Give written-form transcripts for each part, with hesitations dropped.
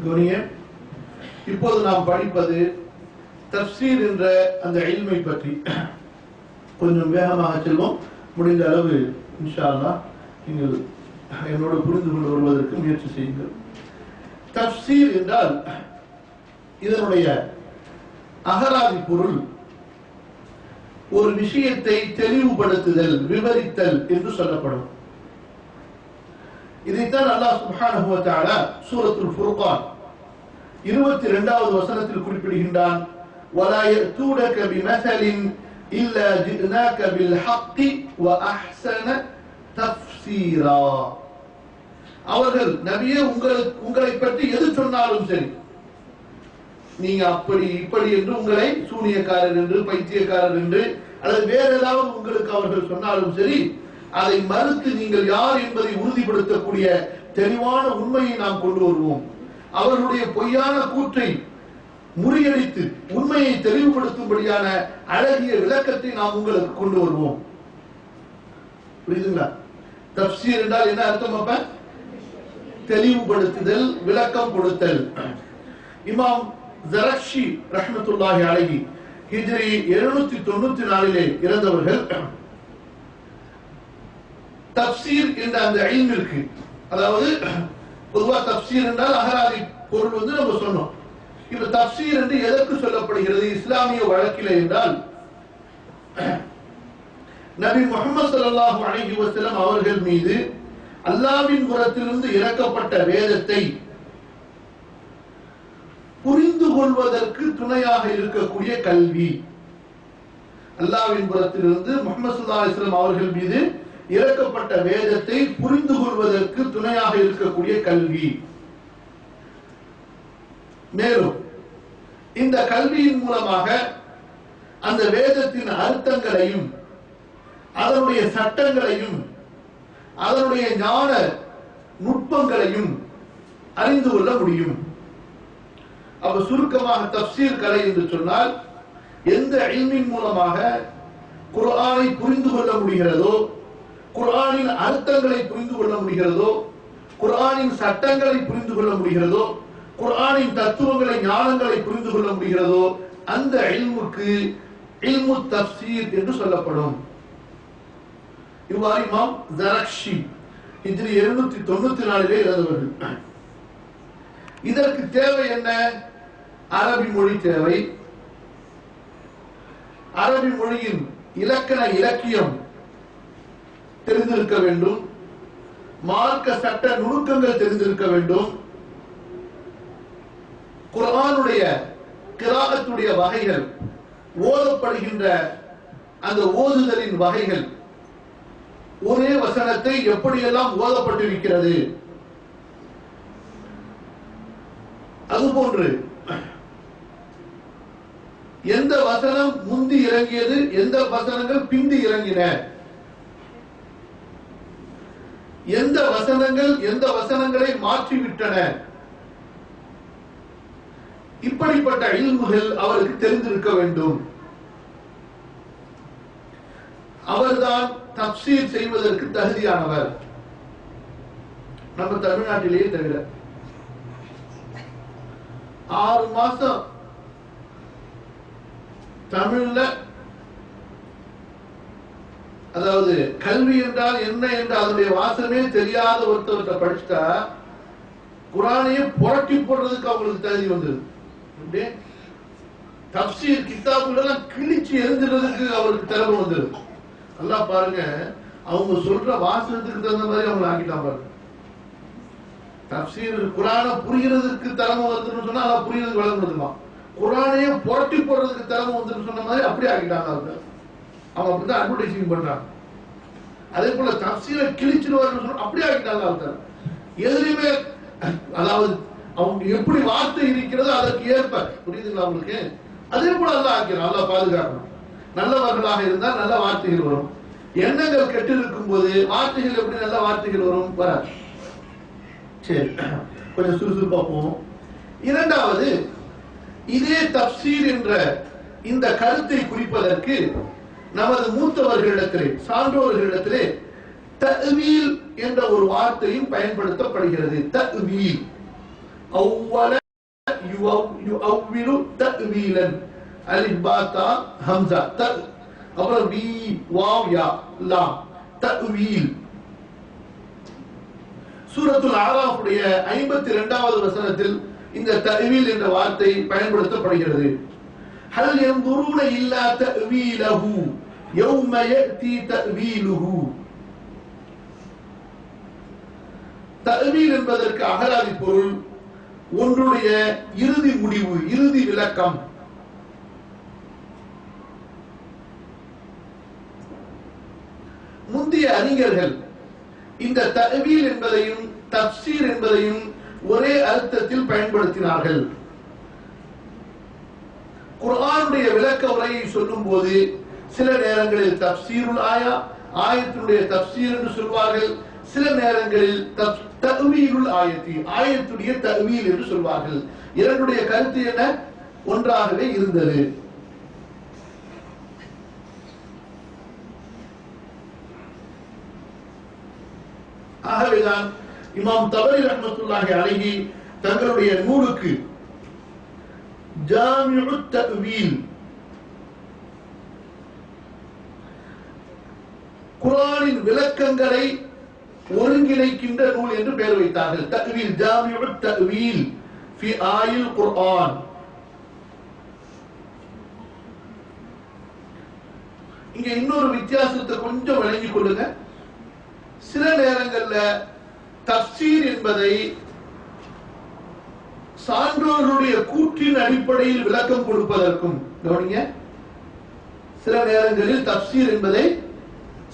கவனிய, இப்போது நாம் படிப்பது தஃப்சீர் என்ற அந்த இல்மை பற்றி. கொஞ்சம் வேகமாக செல்வோம். முடிந்த அளவு இன்ஷா அல்லாஹ் நீங்கள் என்னோடு புரிந்து கொண்டு வருவதற்கு முயற்சி செய்யுங்கள். தஃப்சீர் என்றால் இதனுடைய அகராதி பொருள் ஒரு விஷயத்தை தெளிவுபடுத்துதல், விவரித்தல் என்று சொல்லப்படும். இதைத்தான் அல்லாஹ் சுப்ஹானஹு வ தஆலா சூரத்துல் ஃபுர்கான் 22வது வசனத்தில் குறிப்பிடுகின்றான். وَلَا يَأْتُونَكَ بِمَثَلٍ إِلَّا جِئْنَاكَ بِالْحَقِّ وَأَحْسَنَ تَفْسِيرًا. அவர்கள் நபியே உங்களை பற்றி எது சொன்னாலும் சரி, நீங்க அப்படி இப்படி என்று உங்களை சூனியக்காரர் என்று, பைத்தியக்காரர் என்று அல்லது வேற ஏதாவது உங்களுக்கு அவர்கள் சொன்னாலும் சரி, அதை மறுத்து நீங்கள் யார் என்பதை உறுதிப்படுத்தக்கூடிய தெளிவான உண்மையை நாம் கொண்டு வருவோம். அவர்களுடைய பொய்யான கூற்றை முறியடித்து உண்மையை தெளிவுபடுத்தும்படியான அழகிய விளக்கத்தை நாம் உங்களுக்கு கொண்டு வருவோம். புரியுதுங்களா? தஃப்சீர் என்றால் என்ன அர்த்தம்? அப்ப தெளிவுபடுத்துதல், விளக்கம் கொடுத்தல். இமாம் ஜரக்ஷி ரஹ்மத்துல்லாஹி அலைஹி ஹிஜ்ரி 794 இறந்தவர்கள் தஃப்சீர் என்ற அந்த இல்மிற்கு, அதாவது பொதுவா தஃப்சீர் என்றால் அகராதி பொருள் நம்ம சொன்னோம். இப்ப தஃப்சீர் என்று எதற்கு சொல்லப்படுகிறது இஸ்லாமிய வழக்கில் என்றால், நபி முஹம்மது ஸல்லல்லாஹு அலைஹி வஸல்லம் அவர்கள் மீது அல்லாஹ்வின் புறத்திலிருந்து இறக்கப்பட்ட வேதத்தை புரிந்து கொள்வதற்கு துணையாக இருக்கக்கூடிய கல்வி. அல்லாஹ்வின் புறத்திலிருந்து முஹம்மது ஸல்லல்லாஹு அலைஹி வஸல்லம் அவர்கள் மீது இறக்கப்பட்ட வேதத்தை புரிந்து கொள்வதற்கு துணையாக இருக்கக்கூடிய கல்வி. மேலும் இந்த கல்வியின் மூலமாக அந்த வேதத்தின் அர்த்தங்களையும் அதனுடைய சட்டங்களையும் அதனுடைய ஞான நுட்பங்களையும் அறிந்து கொள்ள முடியும். அப்ப சுருக்கமாக தஃப்சீர் கலை என்று சொன்னால், எந்த இல்மின் மூலமாக குர்ஆனை புரிந்து கொள்ள முடிகிறதோ, குர்ஆனின் அர்த்தங்களை புரிந்து கொள்ள முடிகிறதோ, குர்ஆனின் சட்டங்களை புரிந்து கொள்ள முடிகிறதோ, குர்ஆனின் தத்துவங்களை, ஞானங்களை புரிந்து கொள்ள முடிகிறதோ, அந்த இல்முக்கு இல்மு தஃப்சீர் என்று சொல்லப்படும். இவ்வாறு இமாம் ஜரக்ஷி ஹிஜ்ரி 794 இறந்தவர்கள். இதற்கு தேவை என்ன? அரபி மொழி தேவை. அரபி மொழியின் இலக்கண இலக்கியம் தெரிந்திருக்க வேண்டும். மார்க்க சட்ட நுணுக்கங்கள் தெரிந்திருக்க வேண்டும். குர்ஆனுடைய கிராஅத்துடைய வகைகள், ஓதப்படுகின்ற அந்த ஓதுதலின் வகைகள், ஒரே வசனத்தை எப்படியெல்லாம் ஓதப்பட்டிருக்கிறது, அதுபோன்று எந்த வசனம் முந்தி இறங்கியது, எந்த வசனங்கள் பிந்தி இறங்கின, எந்த வசனங்கள் எந்த வசனங்களை மாற்றிவிட்டன, இப்படிப்பட்ட இல்முகள் அவருக்கு தெரிந்திருக்க வேண்டும். அவர்தான் தஃப்சீர் செய்வதற்கு தகுதியானவர். நம்ம தமிழ்நாட்டிலேயே தவிர 6 மாசம் தமிழ்ல, அதாவது கல்வி என்றால் என்ன என்று அதனுடைய வாசமே தெரியாத ஒருத்தவர்கிட்ட படிச்சுட்டா குர்ஆனையே புரட்டி போடுறதுக்கு அவங்களுக்கு தகுதி வந்தது. தஃப்சீர் கிதாபுகளெல்லாம் கிழிச்சு எரிஞ்சிறதுக்கு அவருக்கு திறமை வந்தது. நல்லா பாருங்க, அவங்க சொல்ற வாசனத்துக்கு தகுந்த மாதிரி அவங்க ஆக்கிட்டான் பாருங்க. தஃப்சீர் குர்ஆனை புரிகிறதுக்கு திறமை வந்துன்னு சொன்னா அதை புரிகிறதுக்கு வழங்குறதுமா, குர்ஆனையே புரட்டி போடுறதுக்கு திறமை வந்துன்னு சொன்ன மாதிரி அப்படியே ஆக்கிட்டாங்க. அவங்க அப்படிதான் அட்வர்டைசிங் பண்றாங்க. அதே போல தஃப்சீரை கிழிச்சிருவாருன்னு சொன்னா அப்படியே ஆக்கிட்டாங்க. அவங்க எதுலையுமே, அதாவது அவங்க எப்படி வார்த்தை இருக்கிறதோ அதற்கு ஏற்ப, புரியுதுங்களா அவங்களுக்கு? அதே போல அல்லா ஆக்கிறான். அல்லா பாதுகாக்கணும். நல்லவர்களாக இருந்தால் நல்ல வார்த்தைகள் வரும். எண்ணங்கள் கெட்டு இருக்கும் போது வார்த்தைகள் எப்படி நல்ல வார்த்தைகள் வரும்? வராது. சரி, கொஞ்சம் சுறுசுறுப்பா போவோம். இரண்டாவது, இதே தஃப்சீர் என்ற இந்த கருத்தை குறிப்பதற்கு நமது மூத்தவர்களிடத்திலே, சான்றோர்களிடத்திலே தஅவீல் என்ற ஒரு வார்த்தையும் பயன்படுத்தப்படுகிறது. தஅவீல், أول يؤول تأويلا ألف باء تاء همزة அப்புறம் வி வாவ் யா லாம் தஅவீல். சூரத்துல் அராஃப் உடைய 52வது வசனத்தில் இந்த தஅவீல் என்ற வார்த்தை பயன்படுத்தப்படுகிறது. ஹல் யன்துரூன இல்லா தஅவீலஹு யௌம யஅதி தஅவீலுஹு. தஅவீல் என்பதற்கு அகராதி பொருள் ஒன்றுடைய இறுதி முடிவு, இறுதி விளக்கம். முந்தைய அறிஞர்கள் இந்த தஅவீல் என்பதையும் தஃப்சீர் என்பதையும் ஒரே அர்த்தத்தில் பயன்படுத்தினார்கள். குர்ஆனுடைய விளக்க உரையை சொல்லும் போது சில நேரங்களில் தஃப்சீருல் ஆயா, ஆயத்தினுடைய தஃப்சீர் என்று சொல்வார்கள். சில நேரங்களில் தஅவீலுல் ஆயத்தி, ஆயத்துடைய தஅவீல் என்று சொல்வார்கள். இரண்டுடைய கருத்து என்ன? ஒன்றாகவே இருந்தது. ஆகவேதான் இமாம் தபரி ரஹ்மத்துல்லாஹி அலைஹி தங்களுடைய நூலுக்கு ஜாமிஉத் தஅவீல், குர்ஆனின் விளக்கங்களை ஒருங்கிணைக்கின்ற நூல் என்று பெயர் வைத்தார்கள். தஅவீல், ஜாமிஉத் தஅவீல் ஃபி ஆயில் குர்ஆன். இங்க இன்னொரு வித்தியாசத்தை கொஞ்சம் விளங்கிக் கொள்ளுங்க. சில நேரங்கள்ல தஃப்சீர் என்பதை சான்றோர்களுடைய கூற்றின் அடிப்படையில் விளக்கம் கொடுப்பதற்கும், கவனிங்க, சில நேரங்களில் தஃப்சீர் என்பதை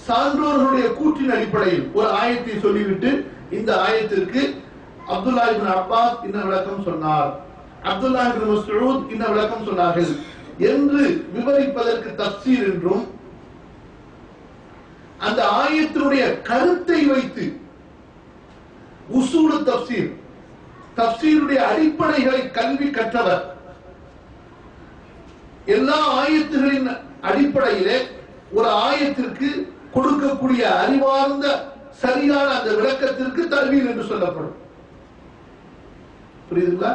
சான்றோர்களுடைய கூற்றின் அடிப்படையில் ஒரு ஆயத்தை சொல்லிவிட்டு இந்த ஆயத்திற்கு அப்துல்லா இப்னு அப்பாஸ் இன்ன விளக்கம் சொன்னார், அப்துல்லா இப்னு மஸ்ஊத் இன்ன விளக்கம் சொன்னார்கள் என்று விவரிப்பதற்கு தஃப்சீர் என்றும், அந்த ஆயத்தினுடைய கருத்தை வைத்து உசூல் தஃப்சீர், தஃப்சீருடைய அடிப்படைகளை கல்வி கற்றவர், எல்லா ஆயத்துகளின் அடிப்படையிலே ஒரு ஆயத்திற்கு கொடுக்கக்கூடிய அறிவார்ந்த சரியான அந்த விளக்கத்திற்கு தஅவீல் என்று சொல்லப்படும். புரியுதுங்களா?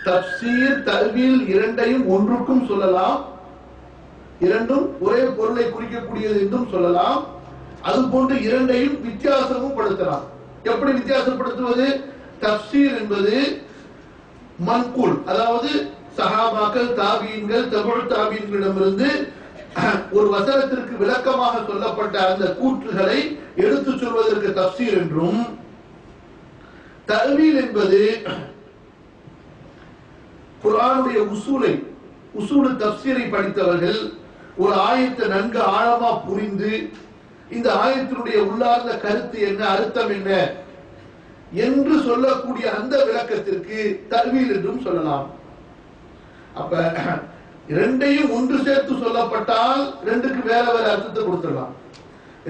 தஃப்சீர், தஅவீல் இரண்டையும் ஒன்றுக்கும் சொல்லலாம், இரண்டும் ஒரே பொருளை குறிக்கக்கூடியது என்றும் சொல்லலாம். அதுபோன்று இரண்டையும் வித்தியாசமும் படுத்தலாம். எப்படி வித்தியாசப்படுத்துவது? தஃப்சீர் என்பது மன்கூல், அதாவது சஹாபாக்கள், தாபீன்கள், தபுஉ தாபீன்களிடமிருந்து ஒரு வசனத்திற்கு விளக்கமாக சொல்லப்பட்ட அந்த கூற்றுகளை எடுத்துச் சொல்வதற்கு தஃப்சீர் என்றும், தஅவீல் என்பது குர்ஆனுடைய உசூலை, உசூல் தஃப்சீரை படித்தவர்கள் ஒரு ஆயத்தை நன்கு ஆழமா புரிந்து இந்த ஆயத்தினுடைய உள்ளார்ந்த கருத்து என்ன, அர்த்தம் என்ன என்று சொல்லக்கூடிய அந்த விளக்கத்திற்கு தஅவீல் என்றும் சொல்லலாம். அப்ப ரெண்டையும் ஒன்று சேர்த்து சொல்லப்பட்டால் ரெண்டுக்கு வேற வேற அர்த்தத்தை கொடுத்துடலாம்.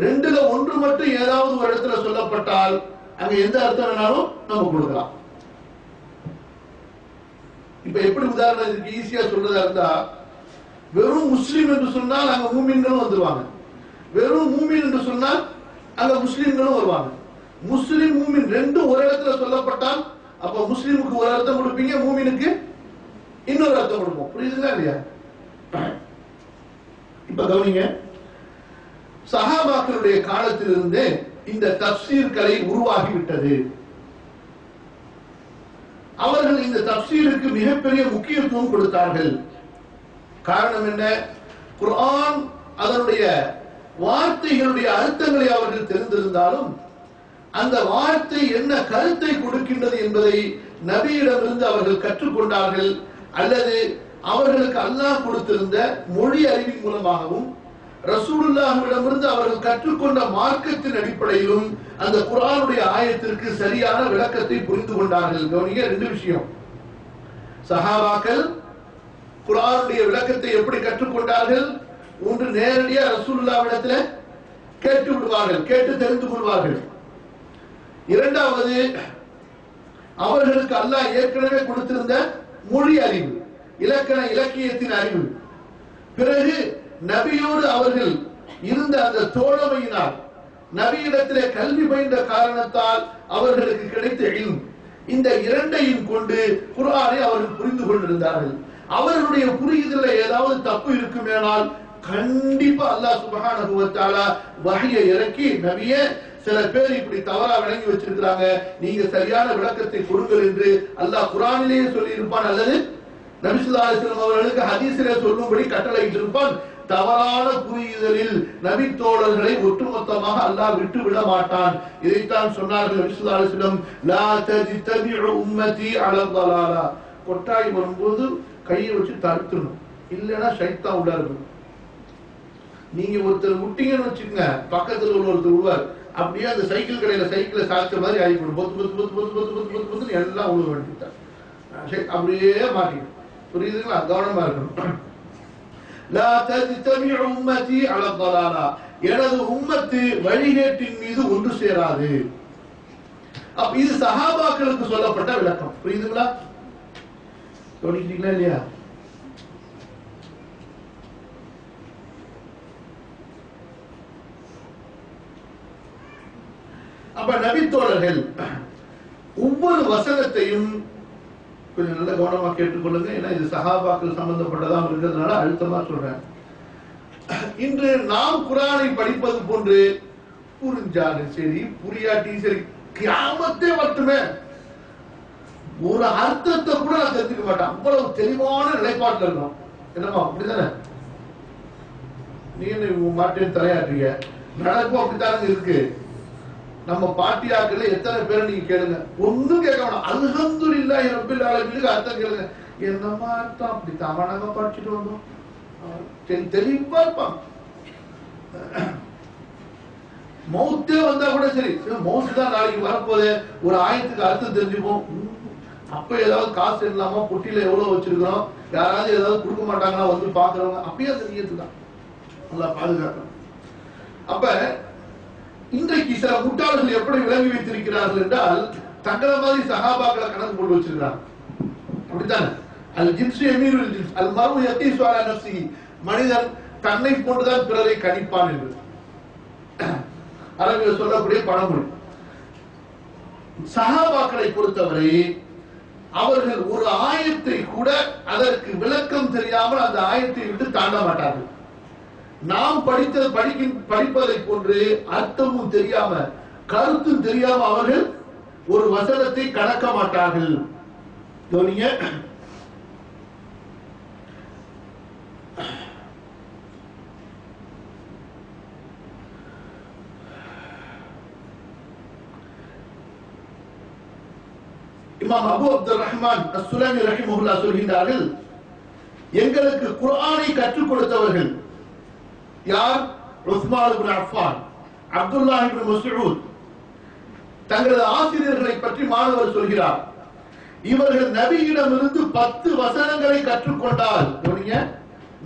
ரெண்டுல ஒன்று மட்டும் ஏதாவது ஒரு இடத்துல சொல்லப்பட்டால் அங்க எந்த அர்த்தம் வேணாலும் நம்ம கொடுக்கலாம். இப்ப எப்படி உதாரணம் இதுக்கு ஈஸியா சொல்றதா இருந்தா, வெறும் முஸ்லிம் என்று சொன்னால் அங்க மூமின்களும் வந்துருவாங்க, வெறும் மூமின் என்று சொன்னால் அங்க முஸ்லிம்களும் வருவாங்க. முஸ்லிம் மூமின் ரெண்டும் ஒரு இடத்துல சொல்லப்பட்டால் அப்ப முஸ்லிமுக்கு ஒரு அர்த்தம் கொடுப்பீங்க, மூமினுக்கு இன்னொரு அர்த்தம் கொடுப்போம். புரியுதுங்களா இல்லையா? இப்ப கவனிங்க, சஹாபாக்களுடைய காலத்திலிருந்து இந்த தஃப்சீர் கலை உருவாகிவிட்டது. அவர்கள் இந்த தஃப்சீருக்கு மிகப்பெரிய முக்கியத்துவம் கொடுத்தார்கள். காரணம் என்ன? குர்ஆன் அதனுடைய வார்த்தைகளுடைய அர்த்தங்களை அவர்கள் தெரிந்திருந்தாலும் அந்த வார்த்தை என்ன கருத்தை கொடுக்கின்றது என்பதை நபியிடமிருந்து அவர்கள் கற்றுக்கொண்டார்கள், அல்லது அவர்களுக்கு அல்லாஹ் கொடுத்திருந்த மொழி அறிவின் மூலமாகவும் ரசூலுல்லாஹ்விடமிருந்து அவர்கள் கற்றுக்கொண்ட மார்க்கத்தின் அடிப்படையிலும் அந்த குர்ஆனுடைய ஆயத்திற்கு சரியான விளக்கத்தை புரிந்து கொண்டார்கள். கவனிங்க, ரெண்டு விஷயம். சஹாபாக்கள் குர்ஆனுடைய விளக்கத்தை எப்படி கற்றுக்கொண்டார்கள்? ஒன்று, நேரடியா ரசூலுல்லாஹ்விடத்துல கேட்டு விடுவார்கள், கேட்டு தெரிந்து கொள்வார்கள். இரண்டாவது, அவர்களுக்கு அல்லாஹ் ஏற்கனவே கொடுத்திருந்த மொழி அறிவு, இலக்கண இலக்கியத்தின் அறிவு. பிறகு நபியோடு அவர்கள் இருந்த அந்த தோழமையினால், நபியிடத்திலே கல்வி பயின்ற காரணத்தால் அவர்களுக்கு கிடைத்த இல்ம். இந்த இரண்டையும் கொண்டு குர்ஆனை அவர்கள் புரிந்து கொண்டிருந்தார்கள். அவர்களுடைய புரிதலில் ஏதாவது தப்பு இருக்குமேனால் கண்டிப்பா அல்லாஹ் சுப்ஹானஹு வ தஆலா வஹ்யை இறக்கி, நபியே சில பேர் இப்படி தவறா விளங்கி வச்சிருக்கிறாங்க, நீங்க சரியான விளக்கத்தை கொடுங்கள் என்று அல்லாஹ் குர்ஆனிலேயே சொல்லி இருப்பான், அல்லது நபி ஸல்லல்லாஹு அலைஹி வஸல்லம் அவர்களுக்கு ஹதீஸிலே சொல்லும்படி கட்டளையிட்டு இருப்பான். தவறான புரிதலில் நபி தோழர்களை ஒட்டுமொத்தமாக அல்லாஹ் விட்டு விட மாட்டான். இதைத்தான் சொன்னார்கள் நபி ஸல்லல்லாஹு அலைஹி வஸல்லம், லா தஜ்தபிஉ உம்மதி அலா ضلاலா. கொட்டாய் வரும்போது கையை வச்சு தடுத்துடணும், இல்லைன்னா ஷைத்தான் உள்ள இருக்கும். நீங்க ஒருத்தர் விட்டீங்கன்னு வச்சுக்கோங்க, பக்கத்துல உள்ள ஒருத்தர் விடுவார், அப்படியே அந்த சைக்கிள் கடையில சைக்கிளை சாய்ச்ச மாதிரி ஆகிப்படும், பொத்து பொத்து பொத்து பொத்து பொத்து பொத்து பொத்து பொத்து எல்லாம் உழுவ வேண்டிட்டார், அப்படியே மாட்டிடும். புரியுதுங்களா? கவனமா இருக்கணும். லா தஜ்தமிஉ உம்மதி அலா ضلاலா. எனது உம்மத்து வழிகேட்டின் மீது ஒன்று சேராது. அப்ப இது சஹாபாக்களுக்கு சொல்லப்பட்ட விளக்கம். புரியுதுங்களா? கவனிக்கிறீங்களா இல்லையா? அப்ப நபி தோழர்கள் ஒவ்வொரு வசனத்தையும் கொஞ்சம் நல்ல கவனமா கேட்டுக்கொள்ளுங்க. ஏன்னா இது சஹாபாக்கள் சம்பந்தப்பட்டதா இருக்கிறதுனால அழுத்தமா சொல்றேன். இன்று நாம் குர்ஆனை படிப்பது போன்று புரிஞ்சாலும் சரி புரியாட்டியும் சரி, கியாமத்தே மட்டுமே ஒரு அர்த்தத்தை கூட நான் தெரிஞ்சுக்க மாட்டேன், அவ்வளவு தெளிவான நிலைப்பாட்டில் இருக்கணும். என்னமா அப்படித்தானே? நீங்க மாட்டேன் தலையாட்டுறீங்க, நடக்கும் அப்படித்தானே இருக்கு. நம்ம பாட்டியாக்கள் எத்தனை பேரை நீங்க கேளுங்க, ஒன்னும் கேட்க வேணாம், அல்ஹம்துலில்லாஹி ரப்பில் ஆலமீனுக்கு அர்த்தம் கேளுங்க. என்னமா அர்த்தம்? அப்படி தாமனாக படிச்சுட்டு வந்தோம், தெளிவா இருப்பாங்க. மௌத்தே வந்தா கூட சரி, மௌத்து தான் நாளைக்கு வரப்போதே, ஒரு ஆயத்துக்கு அர்த்தம் தெரிஞ்சுப்போம். அப்ப ஏதாவது காசு இல்லாம பொட்டியில எவ்வளவு வச்சிருக்கிறோம், யாராவது ஏதாவது கொடுக்க மாட்டாங்கன்னா வந்து பாக்குறவங்க, அப்பயே அந்த நியத்து தான். நல்லா பாதுகாக்கணும். அப்ப இன்றைக்கு சில முட்டாள்கள் எப்படி விளங்கி வைத்திருக்கிறார்கள் என்றால், தங்களை மாதிரி சஹாபாக்களை கணக்கு போட்டு வச்சிருக்கிறாங்க. அப்படித்தானே? அல் ஜின்ஸு எமீருல் ஜின்ஸ் அல் மர்உ யகீஸு அலா நஃப்ஸிஹி. மனிதன் தன்னை போன்றுதான் பிறரை கணிப்பான் என்று அரபியில் சொல்லக்கூடிய பழமொழி. சஹாபாக்களை பொறுத்தவரை அவர்கள் ஒரு ஆயத்தை கூட அதற்கு விளக்கம் தெரியாமல் அந்த ஆயத்தை விட்டு தாண்ட மாட்டார்கள். நாம் படிப்பதை போன்று அர்த்தமும் தெரியாம கருத்தும் தெரியாம அவர்கள் ஒரு வசனத்தை கடக்க மாட்டார்கள். இமாம் அபு அப்துல் ரஹ்மான் அஸ்-சுலமி ரஹிமஹுல்லாஹ் சொல்கிறார்கள், எங்களுக்கு குர்ஆனை கற்றுக் கொடுத்தவர்கள் யார்? உஸ்மான் இப்னு அஃபான், அப்துல்லாஹ் இப்னு மஸ்ஊத். தங்களது ஆசிரியர்களை பற்றி மாணவர் சொல்கிறார், இவர்கள் நபியிடமிருந்து 10 வசனங்களை கற்றுக்கொண்டால்,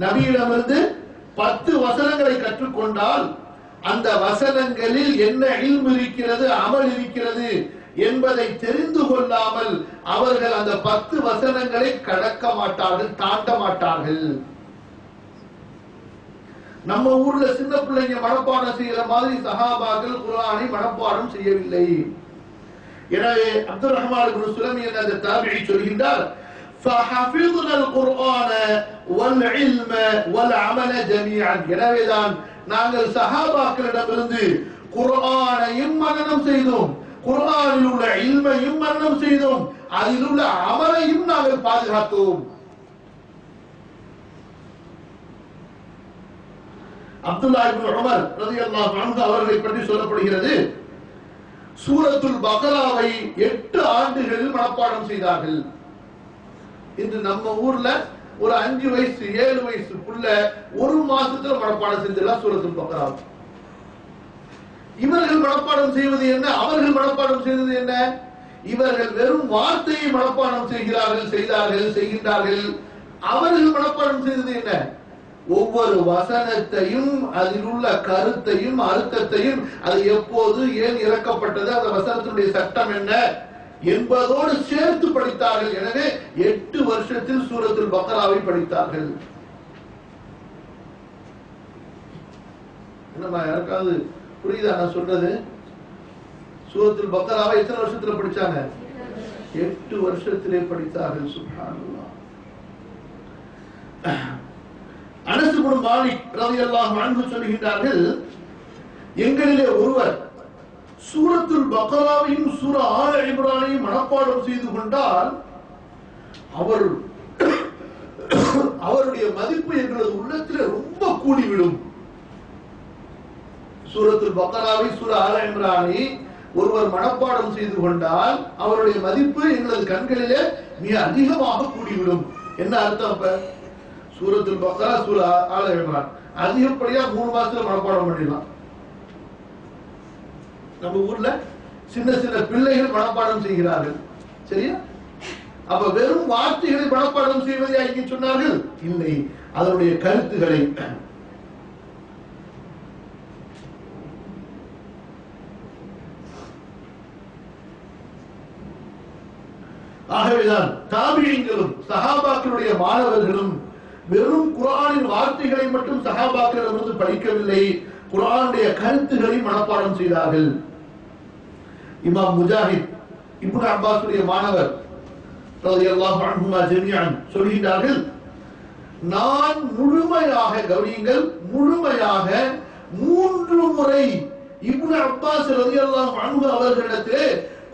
நபியிடமிருந்து 10 வசனங்களை கற்றுக்கொண்டால் அந்த வசனங்களில் என்ன இல்ம் இருக்கிறது, அமல் இருக்கிறது என்பதை தெரிந்து கொள்ளாமல் அவர்கள் அந்த 10 வசனங்களை கடக்க மாட்டார்கள், தாண்ட மாட்டார்கள். நம்ம ஊர்ல சின்ன பிள்ளைங்க மனப்பாடம் செய்யற மாதிரி சஹாபாக்கள் குர்ஆனை மனப்பாடம் செய்யவில்லை. எனவே அப்துல் ரஹ்மான் இப்னு சுலமி என்ற அந்த தாபிஈ சொல்கின்றார், فحفظنا القرآن والعلم والعمل جميعا. எனவேதான் நாங்கள் சஹாபாக்களிடமிருந்து குர்ஆனையும் மனனம் செய்தோம், குர்ஆனில் உள்ள இல்மையும் மனனம் செய்தோம், அதில் உள்ள அமலையும் நாங்கள் பாதுகாத்தோம். அப்துல்லாஹ் இப்னு உமர் ரலியல்லாஹு அன்ஹு அவர்களை பற்றி சொல்லப்படுகிறது, சூரத்துல் பக்ராவை 8 ஆண்டுகளில் மனப்பாடம் செய்தார்கள். இன்று நம்ம ஊர்ல ஒரு 5 வயசு 7 வயசுக்குள்ள ஒரு மாசத்துல மனப்பாடம் செஞ்சிடலாம் சூரத்துல் பக்ரா. இவர்கள் மனப்பாடம் செய்வது என்ன, அவர்கள் மனப்பாடம் செய்வது என்ன? இவர்கள் வெறும் வார்த்தையை மனப்பாடம் செய்கின்றார்கள். அவர்கள் மனப்பாடம் செய்தது என்ன? ஒவ்வொரு வசனத்தையும் அதில் உள்ள கருத்தையும் அர்த்தத்தையும், அது எப்போது ஏன் இறக்கப்பட்டது, அந்த வசனத்தினுடைய சட்டம் என்ன என்பதோடு சேர்த்து படித்தார்கள். எனவே 8 வருஷத்தில் சூரத்துல் பக்ராவை படித்தார்கள். என்னமா யாருக்காவது புரியுதா நான் சொல்றது? சூரத்துல் பக்கராவை எத்தனை வருஷத்துல படிச்சாங்க? 8 வருஷத்திலே படித்தார்கள். சுப்ஹானல்லாஹ். அனஸ் இப்னு மாலிக் ரலியல்லாஹு அன்ஹு சொல்கிறார்கள், எங்களிலே ஒருவர் சூரத்துல் பக்கராவையும் சூரா ஆல இம்ரானையும் மனப்பாடம் செய்து கொண்டால் அவருடைய மதிப்பு எங்களது உள்ளத்தில் ரொம்ப கூடிவிடும். சூரத்துல் பக்கராவை சூரா ஆல இம்ரானை ஒருவர் மனப்பாடம் செய்து கொண்டால் அவருடைய மதிப்பு எங்களது கண்களிலே மிக அதிகமாக கூடிவிடும். என்ன அர்த்தம்? அப்ப சூரத்துல் பக்கரா சூரா ஆல இம்ரான் அதிகப்படியா 3 மாசத்துல மனப்பாடம் பண்ணிடலாம். நம்ம ஊர்ல சின்ன சின்ன பிள்ளைகள் மனப்பாடம் செய்கிறார்கள். சரியா? அப்ப வெறும் வார்த்தைகளை மனப்பாடம் செய்வதை இங்கே சொன்னார்கள்? இல்லை, அதனுடைய கருத்துக்களை. ஆகவேதான் தாபிஈன்களும் சஹாபாக்களுடைய மாணவர்களும் வெறும் குர்ஆனின் வார்த்தைகளை மட்டும் சஹாபாக்களிடமிருந்து படிக்கவில்லை, குர்ஆனுடைய கருத்துக்களை மனப்பாடம் செய்தார்கள். இமாம் முஜாஹித் இப்னு அப்பாஸுடைய மாணவர் ரலியல்லாஹு அன்ஹுமா ஜமீஅன் சொல்கிறார்கள், நான் முழுமையாக, கவனியுங்கள், முழுமையாக 3 முறை இப்னு அப்பாஸ் ரலியல்லாஹு அன்ஹு அவர்களிடத்திலே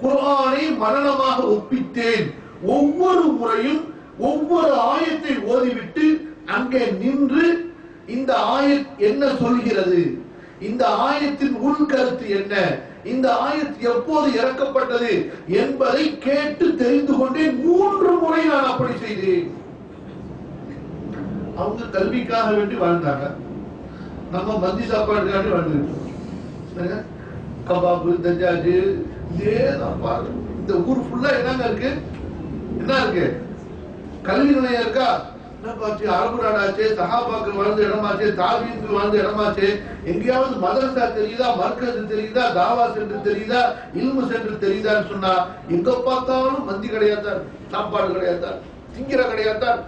குர்ஆனை மனனமாக ஒப்பித்தேன். ஒவ்வொரு முறையும் ஒவ்வொரு ஆயத்தை ஓதிவிட்டு அங்கே நின்று இந்த ஆயத் என்ன சொல்கிறது, இந்த ஆயத்தின் உள்கருத்து என்ன, இந்த ஆயத் எப்போது இறக்கப்பட்டது என்பதை கேட்டு தெரிந்து கொண்டேன். 3 முறை நான் அப்படி செய்தேன். அவங்க கல்விக்காக வேண்டி வாழ்ந்தாங்க, நம்ம மந்தி சாப்பாடுக்காக வாழ்ந்துருக்கோம். கபாபு, தஜாஜு, இந்த ஊர் ஃபுல்லா என்னங்க இருக்கு? என்ன இருக்கு? கல்வி நிலையம் இருக்கா? என்னப்பாச்சு, அரபு நாடாச்சு, சஹாபாக்கள் வாழ்ந்த இடமாச்சு, தாபீன்கள் வாழ்ந்த இடமாச்சு. எங்கேயாவது மதரசா தெரியுதா, மர்கஸ் தெரியுதா, தாவா சென்டர் தெரியுதா, இல்மு சென்டர் தெரியுதான்னு சொன்னா எங்க பார்த்தாலும் மந்தி கிடையாதான், சாப்பாடு கிடையாதான், திங்கிற கிடையாதான்.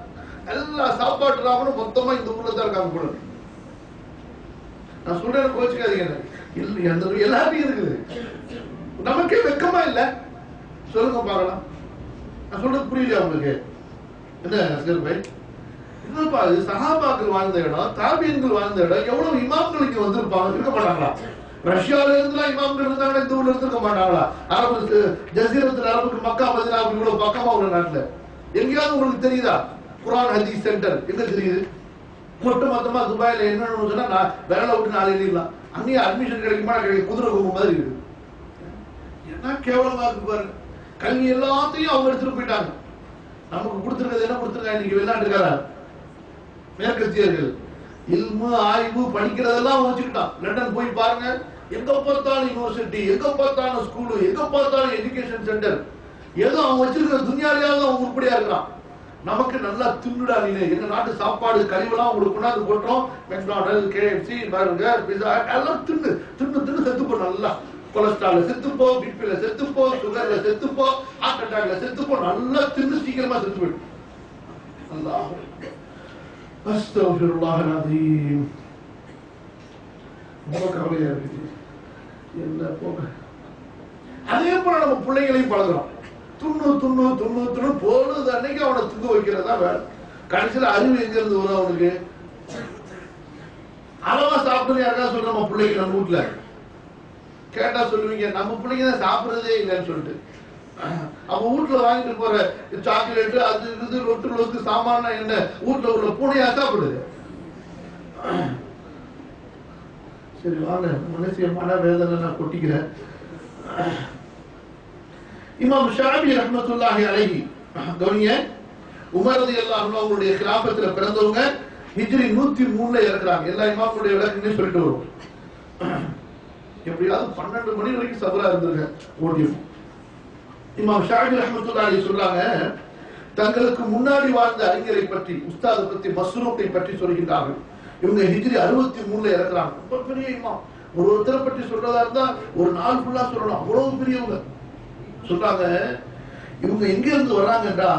எல்லா சாப்பாட்டு ராமனும் மொத்தமா இந்த ஊர்ல தான் இருக்காங்க கூட. நான் சொல்றேன், கோச்சுக்காதீங்க. எல்லாத்தையும் இருக்குது. நமக்கே வெக்கமா இல்ல? சொல்லுங்க பார்க்கலாம். நான் சொல்றது புரியல உங்களுக்கு? என்ன என்னப்பா இது? சஹாபாக்கள் வாழ்ந்த இடம், தாபீன்கள் வாழ்ந்த இடம். எவ்வளவு இமாம்கள் இங்க வந்திருப்பாங்க? இருக்க மாட்டாங்களா? ரஷ்யால இருந்துலாம் இமாம்கள் இருந்தாங்கன்னா இந்த ஊர்ல இருந்திருக்க மாட்டாங்களா? அரபு ஜசீரத்துல அரபுக்கு மக்கா மதீனா இவ்வளவு பக்கமா உள்ள நாட்டுல எங்கேயாவது உங்களுக்கு தெரியுதா குர்ஆன் ஹதீஸ் சென்டர்? எங்க தெரியுது? மொத்த மொத்தமா துபாயில என்னன்னு சொன்னா நான் விரல விட்டு 4 எழுதிடலாம். அங்கேயே அட்மிஷன் கிடைக்குமா? கிடைக்கும். குதிரை கொம்பு மாதிரி இருக்குது. என்ன கேவலமா இருக்கு பாரு. கல்வி எல்லாத்தையும் அவங்க எடுத்துட்டு போயிட்டாங்க. நமக்கு கொடுத்துருக்கிறது என்ன கொடுத்துருக்காங்க? இன்னைக்கு வெளிநாட்டுக்கார மேற்கத்தியர்கள் இல்மு ஆய்வு படிக்கிறதெல்லாம் வச்சுக்கிட்டான். லண்டன் போய் பாருங்க, எங்க பார்த்தாலும் யூனிவர்சிட்டி, எங்க பார்த்தாலும் ஸ்கூலு, எங்க பார்த்தாலும் எஜுகேஷன் சென்டர். ஏதோ அவன் வச்சிருக்கிற துனியாலையாவது அவன் உருப்படியா இருக்கிறான். நமக்கு நல்லா தின்னுடா நீ. எங்க நாட்டு சாப்பாடு கழிவுலாம் உங்களுக்கு கொண்டாந்து போட்டோம். மெக்டானல்ட், கேஎஃப்சி, பர்கர், பிஸா எல்லாம் தின்னு தின்னு தின்னு செத்துப்போ. நல்லா கொலஸ்ட்ரால்ல செத்துப்போ, பிபில செத்துப்போ, சுகர்ல செத்துப்போ, ஹார்ட் அட்டாக்ல செத்துப்போ. நல்லா தின்னு சீக்கிரமா செத்து போயிடும். அல்லாஹ் அஸ்தக்ஃபிருல்லாஹ் அலீம். ரொம்ப கவலையா இருக்குது. என்ன போக. அதே போல நம்ம பிள்ளைகளையும் பழகுறோம். துண்ணு துண்ணு துண்ணு துண்ணு பொழுது அன்னைக்கு அவனை துங்க வைக்கிறதா வேலை. கடைசியில் அறிவு எங்க இருந்து வரும் அவனுக்கு? அளவா சாப்பிடுறது யாருக்கா சொல்ற நம்ம பிள்ளைங்க? நம்ம வீட்டுல கேட்டா சொல்லுவீங்க, நம்ம பிள்ளைங்க தான் சாப்பிடுறதே இல்லைன்னு சொல்லிட்டு. அவன் வீட்டுல வாங்கிட்டு போற சாக்லேட், அது இது, ரொட்டு லொக்கு சாமான என்ன வீட்டுல உள்ள பூனையா சாப்பிடுது? சரி வாங்க, மனசிய மன வேதனை நான் கொட்டிக்கிறேன். இமாம் ஷாஃபி ரஹ்மத்துல்லாஹி அலைஹி, கவனிங்க, உமர் ரலியல்லாஹு அன்ஹு அவங்களுடைய கிலாஃபத்துல பிறந்தவங்க. ஹிஜ்ரி 103ல இறக்குறாங்க. எல்லா இமாம்களுடைய விளக்கங்களையும் சொல்லிட்டு வரும். எப்படியாவது 12 மணி வரைக்கும் சபரா இருந்திருக்க ஓடியும். இமாம் ஷாஃபி ரஹ்மத்துல்லாஹி அலைஹி சொல்றாங்க, தங்களுக்கு முன்னாடி வாழ்ந்த அறிஞரை பற்றி, உஸ்தாதை பற்றி, மஸ்ரூக்கை பற்றி சொல்கின்றார்கள். இவங்க ஹிஜ்ரி 63ல இறக்குறாங்க. ரொம்ப பெரிய இமாம். ஒருத்தரை பற்றி சொல்றதா இருந்தா ஒரு நாள் ஃபுல்லா சொல்லலாம், அவ்வளவு பெரியவங்க. சொல்றாங்க, இவங்க எங்க இருந்து வர்றாங்கன்றா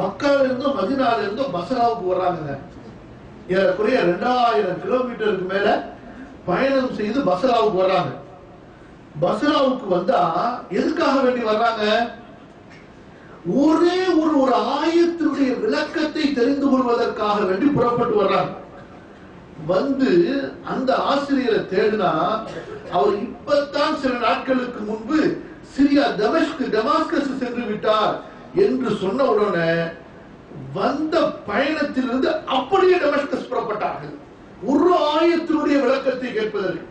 மக்கால இருந்து மதீனால இருந்து பஸ்ராவுக்கு வர்றாங்க. ஏறக்குறைய 2000 கிலோமீட்டருக்கு மேல பயணம் செய்து பஸ்ராவுக்கு வர்றாங்க. பஸ்ராவுக்கு வந்தா எதுக்காக வேண்டி வர்றாங்க? ஒரே ஒரு ஆயத்தினுடைய விளக்கத்தை தெரிந்து கொள்வதற்காக வேண்டி புறப்பட்டு வர்றாங்க. வந்து அந்த ஆசிரியரை தேடினா அவர் இப்பத்தான் சில நாட்களுக்கு முன்பு சிரியா டமாஸ்கஸ் சென்று விட்டார் என்று சொன்ன உடனே வந்த பயணத்திலிருந்து அப்படியே டமாஸ்கஸ் புறப்பட்டார்கள், ஒரு ஆயத்தினுடைய விளக்கத்தை கேட்பதற்கு.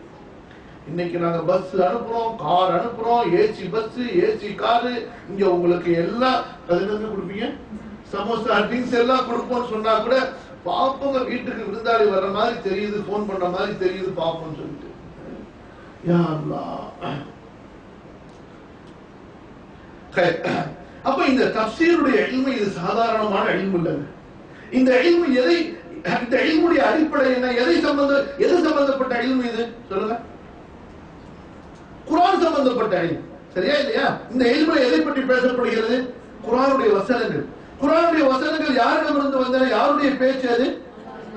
இன்னைக்கு நாங்க பஸ் அனுப்புறோம், கார் அனுப்புறோம், ஏசி பஸ், ஏசி காரு, இங்க உங்களுக்கு எல்லாம் கொடுப்பீங்க, சமோசா ட்ரிங்க்ஸ் எல்லாம் கொடுப்போம்னு சொன்னா கூட பாப்போங்க, வீட்டுக்கு விருந்தாளி வர்ற மாதிரி தெரியுது, போன் பண்ற மாதிரி தெரியுது, பாப்போம்னு சொல்லிட்டு. யா அல்லாஹ். அப்ப இந்த தஃப்சீருடைய இல்மு இது சாதாரணமான இல்மு இல்ல. இந்த இல்மு எதை, இந்த இல்முடைய அடிப்படை என்ன, எது சம்பந்தப்பட்ட இல்மு இது சொல்லுங்க? குர்ஆன் சம்பந்தப்பட்ட இல்மு, சரியா இல்லையா? இந்த இல்முல எதை பற்றி பேசப்படுகிறது? குர்ஆனுடைய வசனங்கள். குர்ஆனுடைய வசனங்கள் யாரிடமிருந்து வந்தன? யாருடைய பேச்சு அது?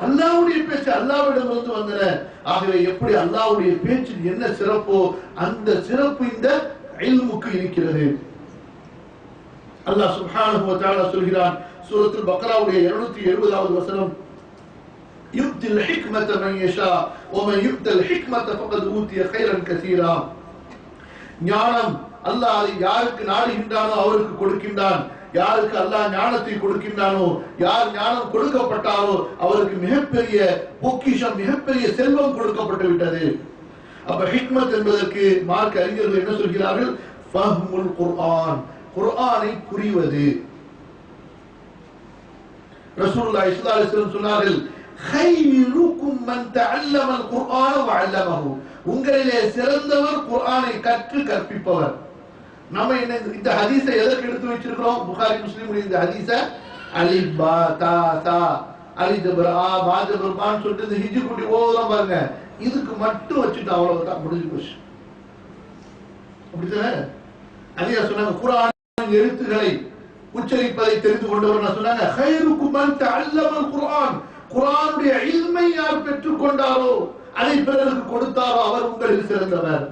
அல்லாஹ்வுடைய பேச்சு, அல்லாஹ்விடமிருந்து வந்தன. ஆகவே எப்படி அல்லாஹ்வுடைய பேச்சில் என்ன சிறப்போ அந்த சிறப்பு இந்த இல்முக்கு இருக்கிறது. அல்லாஹ் சுப்ஹானஹு வ தஆலா சொல்கிறான் சூரத்துல் பக்ராவுடைய 270வது வசனம், யுக்தில் ஹிக்மத மன் யஷா வ மன் யுக்தல் ஹிக்மத ஃபகத் ஊதிய கைரன் கஸீரா. ஞானம் அல்லாஹ் யாருக்கு நாடுகின்றானோ அவருக்கு கொடுக்கின்றான். யாருக்கு அல்லாஹ் ஞானத்தை கொடுக்கின்றானோ, யார் ஞானம் கொடுக்கப்பட்டாரோ அவருக்கு மிகப்பெரிய பொக்கிஷம், மிகப்பெரிய செல்வம் கொடுக்கப்பட்டு விட்டது. அப்ப ஹிக்மத் என்பதற்கு மார்க்க அறிஞர்கள் என்ன சொல்கிறார்கள்? ஃபஹ்முல் குர்ஆன், குர்ஆனை புரிவது. ரசூலுல்லாஹி ஸல்லல்லாஹு அலைஹி வஸல்லம் சொன்னார்கள், கைருக்கும் மன் தஅல்லமல் குர்ஆன வ அல்லமஹு, உங்களிலே சிறந்தவர் குர்ஆனை கற்று கற்பிப்பவர். நம்ம என்ன இந்த ஹதீஸை எதற்கு எடுத்து வச்சிருக்கிறோம்? புகாரி முஸ்லிமுடைய இந்த ஹதீஸை அலிஃப் பா தா தா அலிஃப் ஜபர் ஆ பா ஜபர் பான்னு சொல்லிட்டு இந்த ஹிஜ்ரி குட்டி ஓதுறோம் பாருங்க, இதுக்கு மட்டும் வச்சுட்டு அவ்வளவுதான், முடிஞ்சு போச்சு. அப்படித்தானே? அதையா சொன்னாங்க, குர்ஆனின் எழுத்துக்களை உச்சரிப்பதை தெரிந்து கொண்டவர் சொன்னாங்க, கைருக்கும் மன் தஅல்லமல் குர்ஆன், குர்ஆனுடைய இல்மை யார் பெற்றுக் கொண்டாரோ, அதை பிறருக்கு கொடுத்தாரோ அவர் உங்களில் சிறந்தவர்.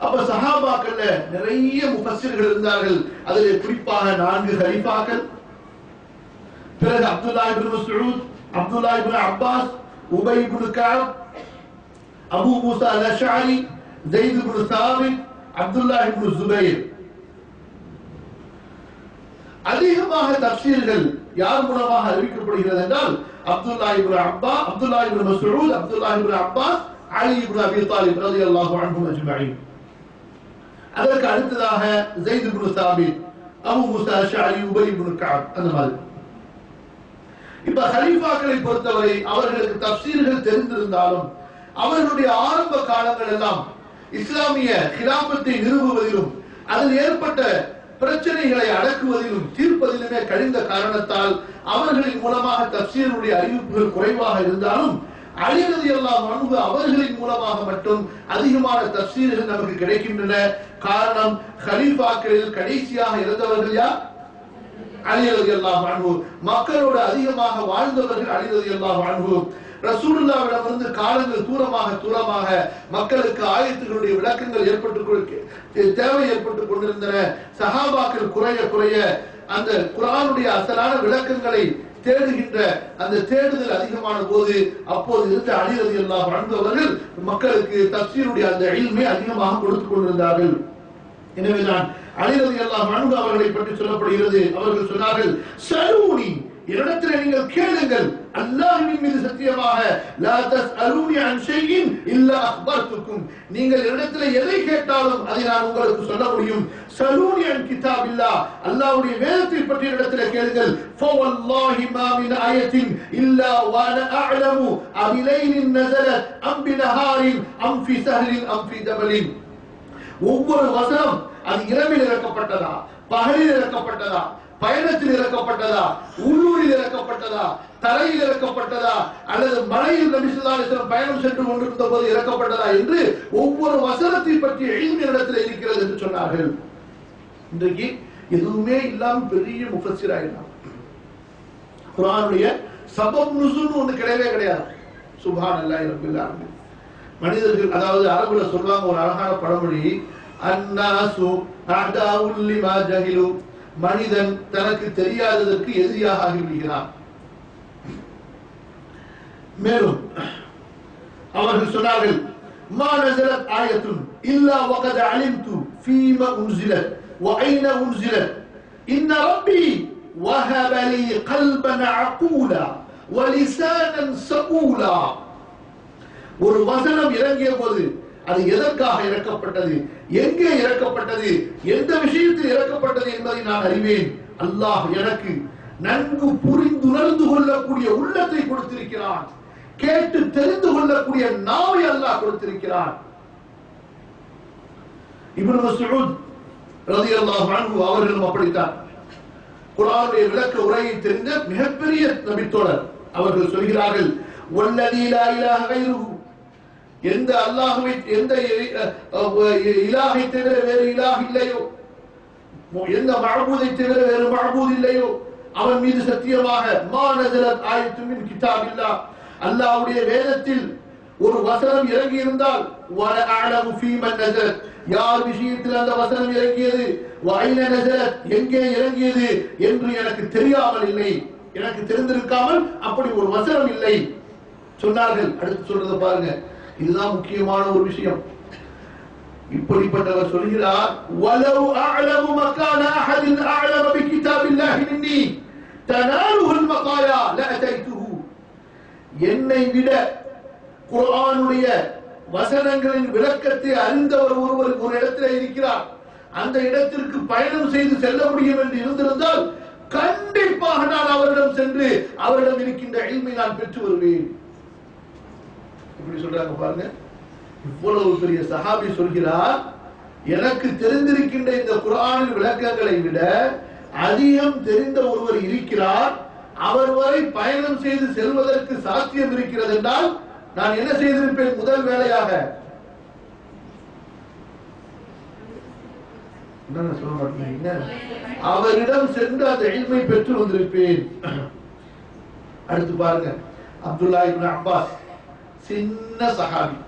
அப்ப சஹாபாக்கள்ல நிறைய முஃபஸ்ஸிர்கள் இருந்தார்கள். அதிலே குறிப்பாக 4 கலீஃபாக்கள், பிறகு அப்துல்லாஹ் இப்னு மஸ்ஊத், அப்துல்லாஹ் இப்னு அப்பாஸ், உபை இப்னு கஅப், அபூ மூஸா அல்-அஷ்அரி, ஸைத் இப்னு சாபித், அப்துல்லாஹ் இப்னு ஸுபைர். அதிகமாக தஃப்சீர்கள் யார் மூலமாக அறிவிக்கப்படுகிறது என்றால் அப்துல்லாஹ் இப்னு அப்பா, அப்துல்லாஹ் இப்னு மஸ்ஊத், அப்துல்லாஹ் இப்னு அப்பாஸ், அலி இப்னு அபீ தாலிப் ரலியல்லாஹு அன்ஹும் அஜ்மஈன். அதற்கு அடுத்ததாக ஸைத் இப்னு சாபித், அபூ மூஸா அல்-அஷ்அரி, உபை இப்னு கஅப், அந்த மாதிரி. இப்ப கலீஃபாக்களை பொறுத்தவரை அவர்களுக்கு தஃப்சீர்கள் தெரிந்திருந்தாலும் அவர்களுடைய ஆரம்ப காலங்கள் எல்லாம் இஸ்லாமிய கிலாபத்தை நிறுவுவதிலும் அதில் ஏற்பட்ட பிரச்சனைகளை அடக்குவதிலும் தீர்ப்பதிலுமே கழிந்த காரணத்தால் அவர்களின் மூலமாக தஃப்சீருடைய அறிவிப்புகள் குறைவாக இருந்தாலும் அலி ரலியல்லாஹு அன்ஹு அவர்களின் மூலமாக மட்டும் அதிகமான தஃப்சீர்கள் நமக்கு கிடைக்கின்றன. காரணம், கலீஃபாக்களில் கடைசியாக இருந்தவர்கள் யார்? அலி ரலியல்லாஹு அன்ஹு. மக்களோடு அதிகமாக வாழ்ந்தவர்கள் அலி ரலியல்லாஹு அன்ஹு. ரசூலுல்லாஹ்விடமிருந்து காலங்கள் தூரமாக மக்களுக்கு ஆயத்துகளுடைய விளக்கங்கள் தேவை ஏற்பட்டுக் கொண்டிருந்தன. சஹாபாக்கள் குறைய அந்த குர்ஆனுடைய அசலான விளக்கங்களை தேடுகின்ற அந்த தேடுதல் அதிகமான போது அப்போது இருந்த அலி ரலியல்லாஹு அன்ஹு அவர்கள் மக்களுக்கு தஃப்சீருடைய அந்த இல்மை அதிகமாக கொடுத்துக் கொண்டிருந்தார்கள். எனவேதான் அலி ரலியல்லாஹு அன்ஹு அவர்களை பற்றி சொல்லப்படுகிறது, அவர்கள் சொன்னார்கள், சலூனி, என்னிடத்தில் நீங்கள் கேளுங்கள், அல்லாஹ்வின் மீது சத்தியமாக, லா தஸ்அலூனி அன் ஷைஇன் இல்லா அக்பர்துக்கும், நீங்கள் என்னிடத்தில் எதை கேட்டாலும் அதை நான் உங்களுக்கு சொல்ல முடியும். சலூனி அன் கிதாபில்லாஹ், அல்லாஹ்வுடைய வேதத்தை பற்றி என்னிடத்தில் கேளுங்கள். ஃபவல்லாஹி மா மின் ஆயத்தின் இல்லா வஅனா அஅலமு அபிலைலின் நஸலத் அம் பினஹாரின் அம் ஃபி ஸஹரின் அம் ஃபி ஜபலின். ஒவ்வொரு வசனம் அது இரவில் இறக்கப்பட்டதா, பகலில் இறக்கப்பட்டதா, பயணத்தில் இறக்கப்பட்டதா, உள்ளூரில் இறக்கப்பட்டதா, தரையில் இறக்கப்பட்டதா, அல்லது மலையில் நபி ஸல்லல்லாஹு அலைஹி வஸல்லம் பயணம் சென்று கொண்டிருந்த போது இறக்கப்பட்டதா என்று ஒவ்வொரு வசனத்தை பற்றி இல்மு இடத்தில் இருக்கிறது என்று சொன்னார்கள். இன்றைக்கு எதுவுமே இல்லாம பெரிய முஃபஸ்ஸிர் ஆயிட்டாங்க. குர்ஆனுடைய சபப் நுஸூல் ஒன்று கிடையவே கிடையாது. சுப்ஹானல்லாஹி ரப்பில் ஆலமீன். மனிதர்கள், அதாவது அரபுல சொல்லுவாங்க ஒரு அழகான பழமொழி, அன்னாசு அஅதாஉல் லிமா ஜஹிலு, மனிதன் தனக்கு தெரியாததற்கு எதிரியாக ஆகிவிடுகிறான். மேலும் அவர்கள் சொன்னார்கள், மா நஸலத் ஆயத்துன் இல்லா வகத் அலிம்து ஃபீமா உன்ஸிலத் வ ஐன உன்ஸிலத் இன்ன ரப்பி வஹப லி கல்பன் அகூலா வ லிசானன் ஸகூலா. ஒரு வசனம் இறங்கிய போது அது எதற்காக இறக்கப்பட்டது, எங்கே இறக்கப்பட்டது, எந்த விஷயத்தில் இறக்கப்பட்டது என்பதை நான் அறிவேன். அல்லாஹ் எனக்கு நன்கு புரிந்துணர்ந்து கொள்ளக்கூடிய உள்ளத்தை கொடுத்திருக்கிறான், கேட்டு தெரிந்து கொள்ளக்கூடிய நாவை அல்லாஹ் கொடுத்திருக்கிறான். இப்னு மஸ்ஊத் ரலியல்லாஹு அன்ஹு அவர்களும் அப்படித்தான். குர்ஆனுடைய விளக்க உரையை தெரிந்த மிகப்பெரிய நபித்தோழர். அவர்கள் சொல்கிறார்கள், வல்லதி லா இலாஹ கைருஹு, எந்த அல்லாஹ்வை, எந்த இலாஹை தவிர வேறு இலாஹ் இல்லையோ, எந்த மஅபூதை தவிர வேறு மஅபூத் இல்லையோ, அவன் மீது சத்தியமாக, மா நஸலத் ஆயத்துன் மின் கிதாபில்லாஹ், அல்லாஹ்வுடைய வேதத்தில் ஒரு வசனம் இறங்கி இருந்தால், வல அஅலமு ஃபீமன் நஸலத், யார் விஷயத்தில் அந்த வசனம் இறங்கியது, வ ஐன நஸலத், எங்கே இறங்கியது என்று எனக்கு தெரியாமல் இல்லை, எனக்கு தெரிந்திருக்காமல் அப்படி ஒரு வசனம் இல்லை சொன்னார்கள். அடுத்து சொல்றத பாருங்க, இதுதான் முக்கியமான ஒரு விஷயம். இப்படிப்பட்டவர் சொல்கிறார், வலவ் அஅலமு மகான அஹதின் அஅலம பிகிதாபில்லாஹி மின்னி தனாலுல் மகாயா லஅதைதுஹு, என்னை விட குர்ஆனுடைய வசனங்களின் விளக்கத்தை அறிந்தவர் ஒருவர் ஒரு இடத்தில் இருக்கிறார், அந்த இடத்திற்கு பயணம் செய்து செல்ல முடியும் என்று இருந்திருந்தால் கண்டிப்பாக நான் அவரிடம் சென்று அவரிடம் இருக்கின்ற இல்மை நான் பெற்று வருவேன். இப்படி சொல்றாங்க பாருங்க. இவ்வளவு பெரிய சஹாபி சொல்கிறார், எனக்கு தெரிந்திருக்கின்ற இந்த குர்ஆனின் விளக்கங்களை விட அதிகம் தெரிந்த ஒருவர் இருக்கிறார், அவர் வரை பயணம் செய்து செல்வதற்கு சாத்தியம் இருக்கிறது என்றால் நான் என்ன செய்திருப்பேன்? முதல் வேலையாக சொல்ல மாட்டீங்க, அவரிடம் சென்று அந்த இல்மை பெற்று வந்திருப்பேன். அடுத்து பாருங்க, அப்துல்லா இப்னு அப்பாஸ், சின்ன சஹாபி,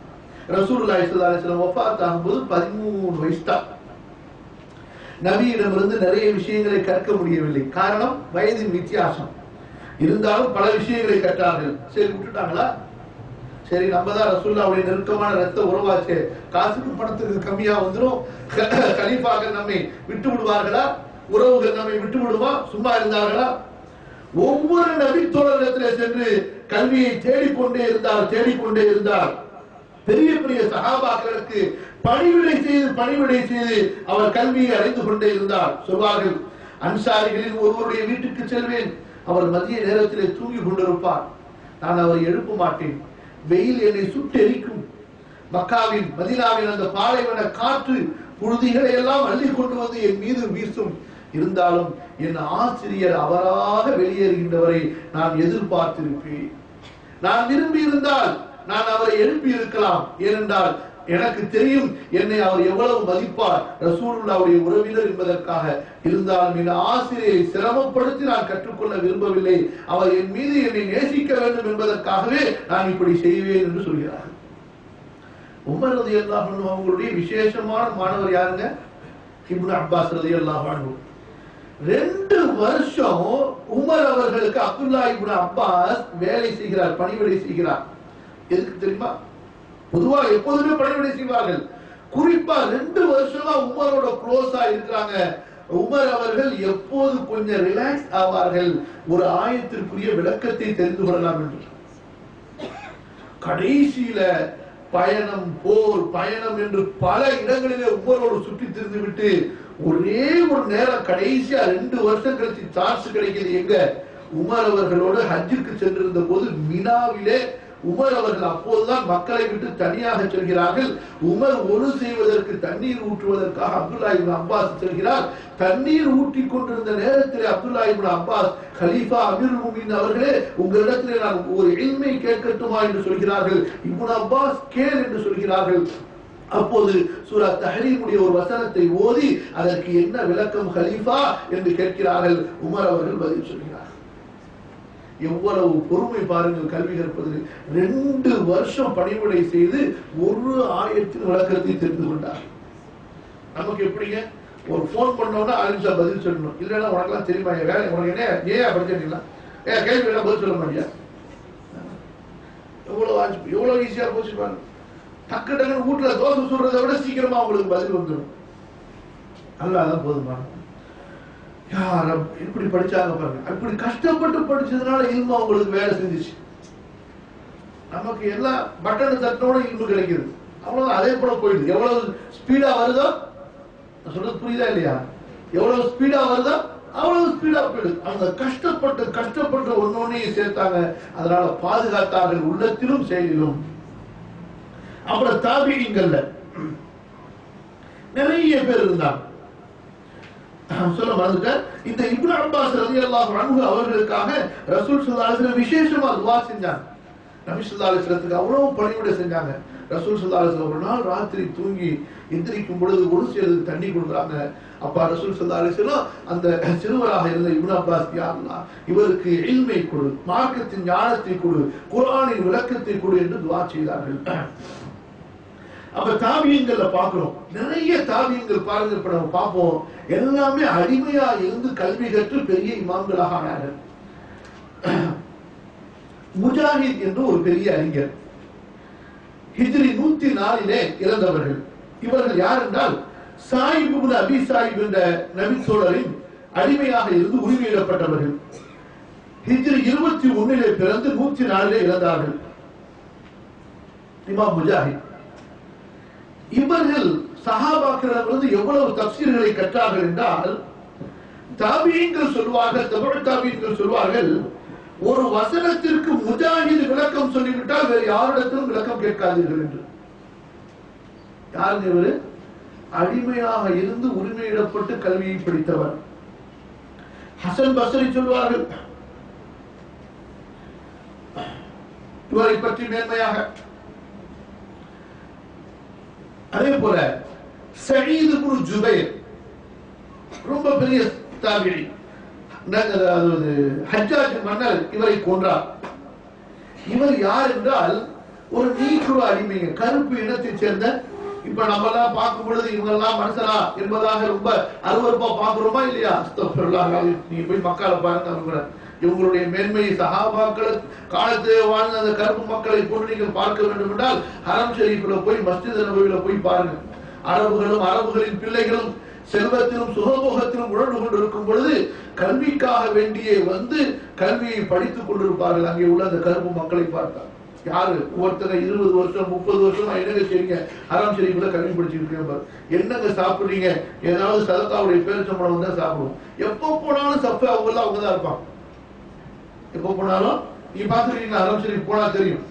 ரசூலுல்லாஹி ஸல்லல்லாஹு அலைஹி வஸல்லம் வஃபாத் ஆகும்போது 13 வயசு தான். நபியிடமிருந்து நிறைய விஷயங்களை கற்க முடியவில்லை, காரணம் வயதின் வித்தியாசம். இருந்தாலும் பல விஷயங்களை கற்றார்கள். சரி, விட்டுட்டாங்களா? சரி, நம்ம தான் ரசூலுல்லாஹ்வுடைய நெருக்கமான ரத்த உறவாச்சே, காசுக்கு பணத்துக்கு கம்மியா வந்துடும், கலீஃபாக்கள் நம்மை விட்டு விடுவார்களா, உறவுகள் நம்மை விட்டு விடுமா, சும்மா இருந்தார்களா? ஒவ்வொரு நபி தோழரிடத்திலே சென்று கல்வியை தேடிக்கொண்டே இருந்தார். பெரிய பெரிய சஹாபாக்களுக்கு பணிவிடை செய்து அவர் கல்வியை அறிந்து கொண்டே இருந்தார். சொல்வார்கள், அன்சாரிகளில் ஒருவருடைய வீட்டுக்கு செல்வேன், அவர் மதிய நேரத்திலே தூங்கி கொண்டிருப்பார், நான் அவரை எழுப்ப மாட்டேன், வெயில் என்னை சுட்டு எரிக்கும், மக்காவின் மதீனாவின் அந்த பாலைவன காற்று புழுதிகளை எல்லாம் அள்ளி கொண்டு வந்து என் மீது வீசும், இருந்தாலும் என் ஆசிரியர் அவராக வெளியேறுகின்றவரை நான் எதிர்பார்த்திருப்பேன், நான் விரும்பி இருந்தால் நான் அவரை எழுப்பி இருக்கலாம், ஏனென்றால் எனக்கு தெரியும் என்னை அவர் எவ்வளவு மதிப்பார், ரசூலுல்லாஹ்வுடைய உறவினர் என்பதற்காக. இருந்தாலும் என் ஆசிரியரை சிரமப்படுத்தி நான் கற்றுக்கொள்ள விரும்பவில்லை, அவர் என் மீது என்னை நேசிக்க வேண்டும் என்பதற்காகவே நான் இப்படி செய்வேன் என்று சொல்கிறார். உமர் ரலியல்லாஹு அன்ஹு அவங்களுடைய விசேஷமான மாணவர் யாருங்க? இப்னு அப்பாஸ் ரலியல்லாஹு அன்ஹு. 2 வருஷம் உமர் அவர்களுக்கு அப்துல்லா இப்னு அப்பாஸ் வேலை செய்கிறார், பணிவிடை செய்கிறார். எதுக்கு தெரியுமா? பொதுவாக எப்போதுமே பணிவிடை செய்வார்கள், குறிப்பா 2 வருஷமா உமரோட க்ளோஸா இருக்கிறாங்க. உமர் அவர்கள் எப்போது கொஞ்சம் ரிலாக்ஸ் ஆவார்கள், ஒரு ஆயத்திற்குரிய விளக்கத்தை தெரிந்து கொள்ளலாம் என்று. கடைசியில பயணம், போர், பயணம் என்று பல இடங்களிலே உமரோடு சுற்றி திரிந்து விட்டு ஒரே ஒரு நேரம் கடைசியா 2 வருஷம் கழிச்சு சான்ஸ் கிடைக்கிறது. எங்க? உமர் அவர்களோடு ஹஜ்ஜுக்கு சென்றிருந்த போது மினாவிலே உமர் அவர்கள் அப்போதுதான் மக்களை விட்டு தனியாக செல்கிறார்கள். உமர் ஒழு செய்வதற்கு தண்ணீர் ஊற்றுவதற்காக அப்துல்லா இப்னு அப்பாஸ் செல்கிறார். தண்ணீர் ஊற்றி கொண்டிருந்த நேரத்தில் அப்துல்லா இப்னு அப்பாஸ், கலீஃபா அமீருல் முஃமினீன் அவர்களே, உங்களிடத்திலே நான் ஒரு இல்மை கேட்கட்டுமா என்று சொல்கிறார்கள். இப்னு அப்பாஸ் கேள் என்று சொல்கிறார்கள். அப்போது சூரா தஹ்ரீமுடைய ஒரு வசனத்தை ஓதி அதற்கு என்ன விளக்கம் கலீஃபா என்று கேட்கிறார்கள். உமர் அவர்கள் பதில் சொல்கிறார். எவ்வளவு பொறுமை பாருங்கள் கல்வி கற்பதில். 2 வருஷம் பணிவிடை செய்து ஒரு ஆயத்தின் விளக்கத்தை தெரிந்து கொண்டார். நமக்கு எப்படிங்க, ஒரு போன் பண்ணோம்னா ஆலிம்சா பதில் சொல்லணும், இல்லைன்னா உனக்கெல்லாம் தெரியுமா வேலை, உனக்கு என்ன ஏன் படிச்சிருக்கீங்களா, கேள்வி எல்லாம் பதில் சொல்ல மாட்டியா, எவ்வளவு ஈஸியா போச்சு பாருங்க. டக்கு டக்குன்னு வீட்டுல தோசை சுடுறதை விட சீக்கிரமா அவங்களுக்கு பதில் வந்துடும். அல்லாதான் போதுமா, யார் இப்படி படிச்சாங்க பாருங்க. அப்படி கஷ்டப்பட்டு படிச்சதுனால இல்மு அவங்களுக்கு வேலை செஞ்சிச்சு. நமக்கு எல்லாம் பட்டன் தட்டோட இல்மு கிடைக்குது, அவ்வளவு அதே போல போயிடுது. எவ்வளவு ஸ்பீடா வருதோ, சொல்றது புரியுதா இல்லையா, எவ்வளவு ஸ்பீடா வருதோ அவ்வளவு ஸ்பீடா போயிடுது. அவங்க கஷ்டப்பட்டு ஒன்னொன்னையும் சேர்த்தாங்க, அதனால பாதுகாத்தார்கள் உள்ளத்திலும் செயலிலும். அப்புறம் தாபீன்கள்ல நிறைய பேர் இருந்தாங்க. சொல்ல மறந்துட்டேன். இந்த இப்னு அப்பாஸ் ரலியல்லாஹு அன்ஹு அவர்களுக்காக ரசூல் ஸல்லல்லாஹு அலைஹி வஸல்லம் விசேஷமா துஆ செஞ்சாங்க. நபி ஸல்லல்லாஹு அலைஹி வஸல்லத்துக்கு அவ்வளவு பணிவிடை செஞ்சாங்க. ரசூல் ஸல்லல்லாஹு அலைஹி வஸல்லம் ஒரு நாள் ராத்திரி தூங்கி எந்திரிக்கும் பொழுது ஒரு சிலது தண்ணி கொடுக்குறாங்க. அப்பா ரசூல் ஸல்லல்லாஹு அலைஹி வஸல்லம் அந்த சிறுவராக இருந்த இப்னு அப்பாஸ், யா அல்லாஹ் இவருக்கு இல்மை கொடு, மார்க்கத்தின் ஞானத்தை கொடு, குர்ஆனின் விளக்கத்தை கொடு என்று துஆ செய்தார்கள். அப்ப தாபீன்கள்ல பார்க்கிறோம், நிறைய தாபீன்கள் பாருங்க. இப்ப நம்ம பார்ப்போம், எல்லாமே அடிமையா இருந்து கல்வி கற்று பெரிய இமாம்களாக ஆனார்கள். முஜாஹித் என்று ஒரு பெரிய அறிஞர், ஹிஜ்ரி 104 இறந்தவர்கள். இவர்கள் யார் என்றால் சாயிப் இப்னு அபி சாயிப் என்ற நபி தோழரின் அடிமையாக இருந்து உரிமையிடப்பட்டவர்கள். ஹிஜ்ரி 21 பிறந்து 104 இறந்தார்கள். இமாம் முஜாஹித் இவர்கள் சஹாபாக்களிடமிருந்து எவ்வளவு தஃசீர்களை கற்றார்கள் என்றால், தாபீன்கள் சொல்வார்கள், தபு தாபீன்கள் சொல்வார்கள், ஒரு வசனத்திற்கு முஜாஹித் விளக்கம் சொல்லிவிட்டால் வேறு யாரிடத்திலும் விளக்கம் கேட்காதீர்கள் என்று. யாருங்க இவரு? அடிமையாக இருந்து உரிமையிடப்பட்டு கல்வியை படித்தவர். ஹசன் பஸ்ரி சொல்வார்கள் இவரை பற்றி மேன்மையாக. அதே போல சயீத் இப்னு ஜுபைர் ரொம்ப பெரிய தாபிஈ, அதாவது ஹஜ்ஜாஜ் மன்னர் இவரை கொன்றார். இவர் யார் என்றால் ஒரு நீக்ரோ அடிமைங்க, கருப்பு இனத்தை சேர்ந்த. இப்ப நம்ம எல்லாம் பார்க்கும் பொழுது இவங்க எல்லாம் மனுஷனா என்பதாக ரொம்ப அருவருப்பா பார்க்கிறோமா இல்லையா? நீங்க போய் மக்களை பாருங்க, இவங்களுடைய மேன்மையை சஹாபாக்கள் காலத்திலே வாழ்ந்த அந்த கருப்பு மக்களை போன்று நீங்கள் பார்க்க வேண்டும் என்றால் ஹரம் ஷரீஃபில் போய் மஸ்ஜித் நபவியில போய் பாருங்க. அரபுகளின் பிள்ளைகளும் செல்வத்திலும் சுகபோகத்திலும் உழந்து கொண்டிருக்கும் பொழுது கல்விக்காக வேண்டிய வந்து கல்வியை படித்துக் கொண்டிருப்பார்கள். அங்கே உள்ள அந்த கருப்பு மக்களை பார்த்தார். யாரு ஒருத்தங்க 20 வருஷம் 30 வருஷம் என்னங்க செய்றீங்க, ஹரம் ஷரீஃபில் கல்வி படிச்சுட்டு என்னங்க சாப்பிடுறீங்க, ஏதாவது சதக்காவுடைய பேரிச்சம்பழம் தான் சாப்பிடுவோம். எப்போ போனாலும் சஃபே அவங்க தான் இருப்பாங்க. எப்ப போனாலும் நீங்க பாத்துருக்கீங்களா, ஹரம் ஷரீஃப் போனா தெரியும்,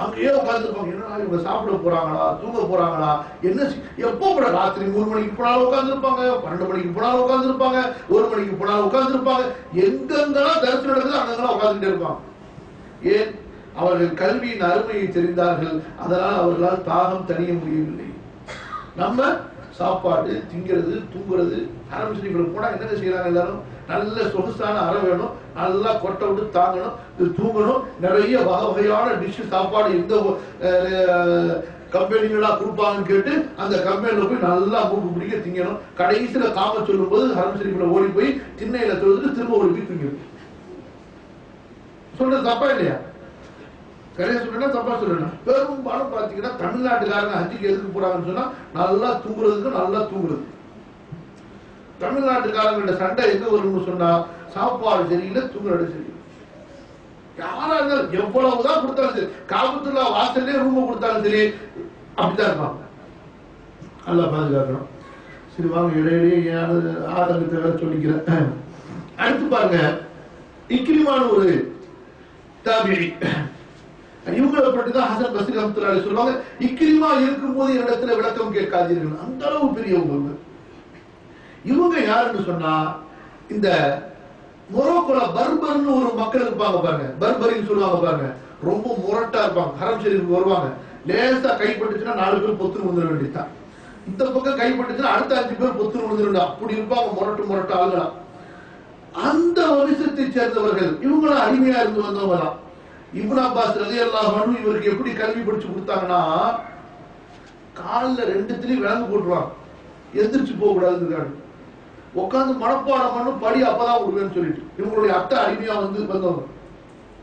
அங்கேயே உட்காந்துருப்பாங்க. என்ன இவங்க சாப்பிட போறாங்களா, தூங்க போறாங்களா, என்ன எப்போ போட ராத்திரி 3 மணிக்கு போனாலும் உட்காந்துருப்பாங்க, 12 மணிக்கு போனாலும் உட்காந்துருப்பாங்க, 1 மணிக்கு போனாலும் உட்காந்துருப்பாங்க. எங்கெங்கெல்லாம் தரிசனம் நடக்குது அங்கெல்லாம் உட்காந்துட்டே இருப்பாங்க. ஏன்? அவர்கள் கல்வியின் அருமையை தெரிந்தார்கள். அதனால் அவர்களால் தாகம் தணிய முடியவில்லை. நம்ம சாப்பாடு திங்கிறது தூங்குறது, ஹரம் ஷரீஃபில் போனா என்னென்ன செய்யறாங்க, எல்லாரும் நல்ல சொகுசான அறை வேணும், நல்லா கொட்டை விட்டு தாங்கணும், இது தூங்கணும், நிறைய வகை வகையான டிஷ் சாப்பாடு எந்த கம்பெனிகளா கொடுப்பாங்கன்னு கேட்டு அந்த கம்பெனில போய் நல்லா மூக்கு பிடிக்க திங்கணும். கடைசியில காம சொல்லும் போது ஹரம் ஷரீஃபில் ஓடி போய் திண்ணையில தொழுது திரும்ப ஓடி போய் திங்கணும். சொல்றது தப்பா இல்லையா? கரையா சொல்றேன்னா தப்பா சொல்றேன். பெரும்பாலும் பாத்தீங்கன்னா தமிழ்நாட்டுக்காரங்க ஹஜ்ஜுக்கு எதுக்கு போறாங்கன்னு சொன்னா நல்லா தூங்குறதுக்கு, நல்லா தூங்குறது. தமிழ்நாட்டுக்காரங்களோட சண்டை எங்க வரும்னு சொன்னா சாப்பாடு சரியில்லை, தூங்குறது சரியில்லை. யாரா இருந்தாலும் எவ்வளவுதான் கொடுத்தாலும் சரி, காபத்துல்லா வாசல்லே ரூம் கொடுத்தாலும் சரி, அப்படித்தான் இருப்பாங்க. நல்லா பாதுகாக்கணும். சரி வாங்க, இடையிலேயே ஆதங்கத்தை வேற சொல்லிக்கிறேன். அடுத்து பாருங்க, இக்ரிமான ஒரு தாபிஈ, இவங்களை பற்றிதான் ஹசன் பஸ்ரி ரஹ்மத்துல்லாஹி அலைஹி சொல்லுவாங்க, இக்ரிமா இருக்கும் போது என்னிடத்துல விளக்கம் கேட்காதீர்கள். அந்த அளவு பெரியவங்க. இவங்க யாருன்னு சொன்னா, இந்த மொரோக்கோல பர்பர்னு ஒரு மக்கள் இருப்பாங்க பாருங்க, பர்பரின்னு சொல்லுவாங்க பாருங்க, ரொம்ப முரட்டா இருப்பாங்க. ஹரம் ஷரீஃப்க்கு வருவாங்க, லேசா கைப்பட்டுச்சுன்னா 4 பேர் பொத்துன்னு வந்துட வேண்டியதுதான். இந்த பக்கம் கைப்பட்டுச்சுன்னா அடுத்த 5 பேர் பொத்துன்னு வந்துட வேண்டிய, அப்படி இருப்பாங்க. முரட்டு ஆளுங்களா. அந்த வம்சத்தை சேர்ந்தவர்கள். இவங்களும் அடிமையா இருந்து வந்தவங்க தான். இப்னு அப்பாஸ் ரலியல்லாஹு அன்ஹு இவருக்கு எப்படி கல்வி படிச்சு கொடுத்தாங்கன்னா, காலில் ரெண்டுத்திலையும் விலங்கு போட்டுருவாங்க, எந்திரிச்சு போக கூடாதுன்னு உட்காந்து மனப்பாடம் பண்ணு, படி அப்பதான் விடுவேன்னு சொல்லிட்டு. இவங்களுடைய அத்தை அடிமையா வந்தவங்க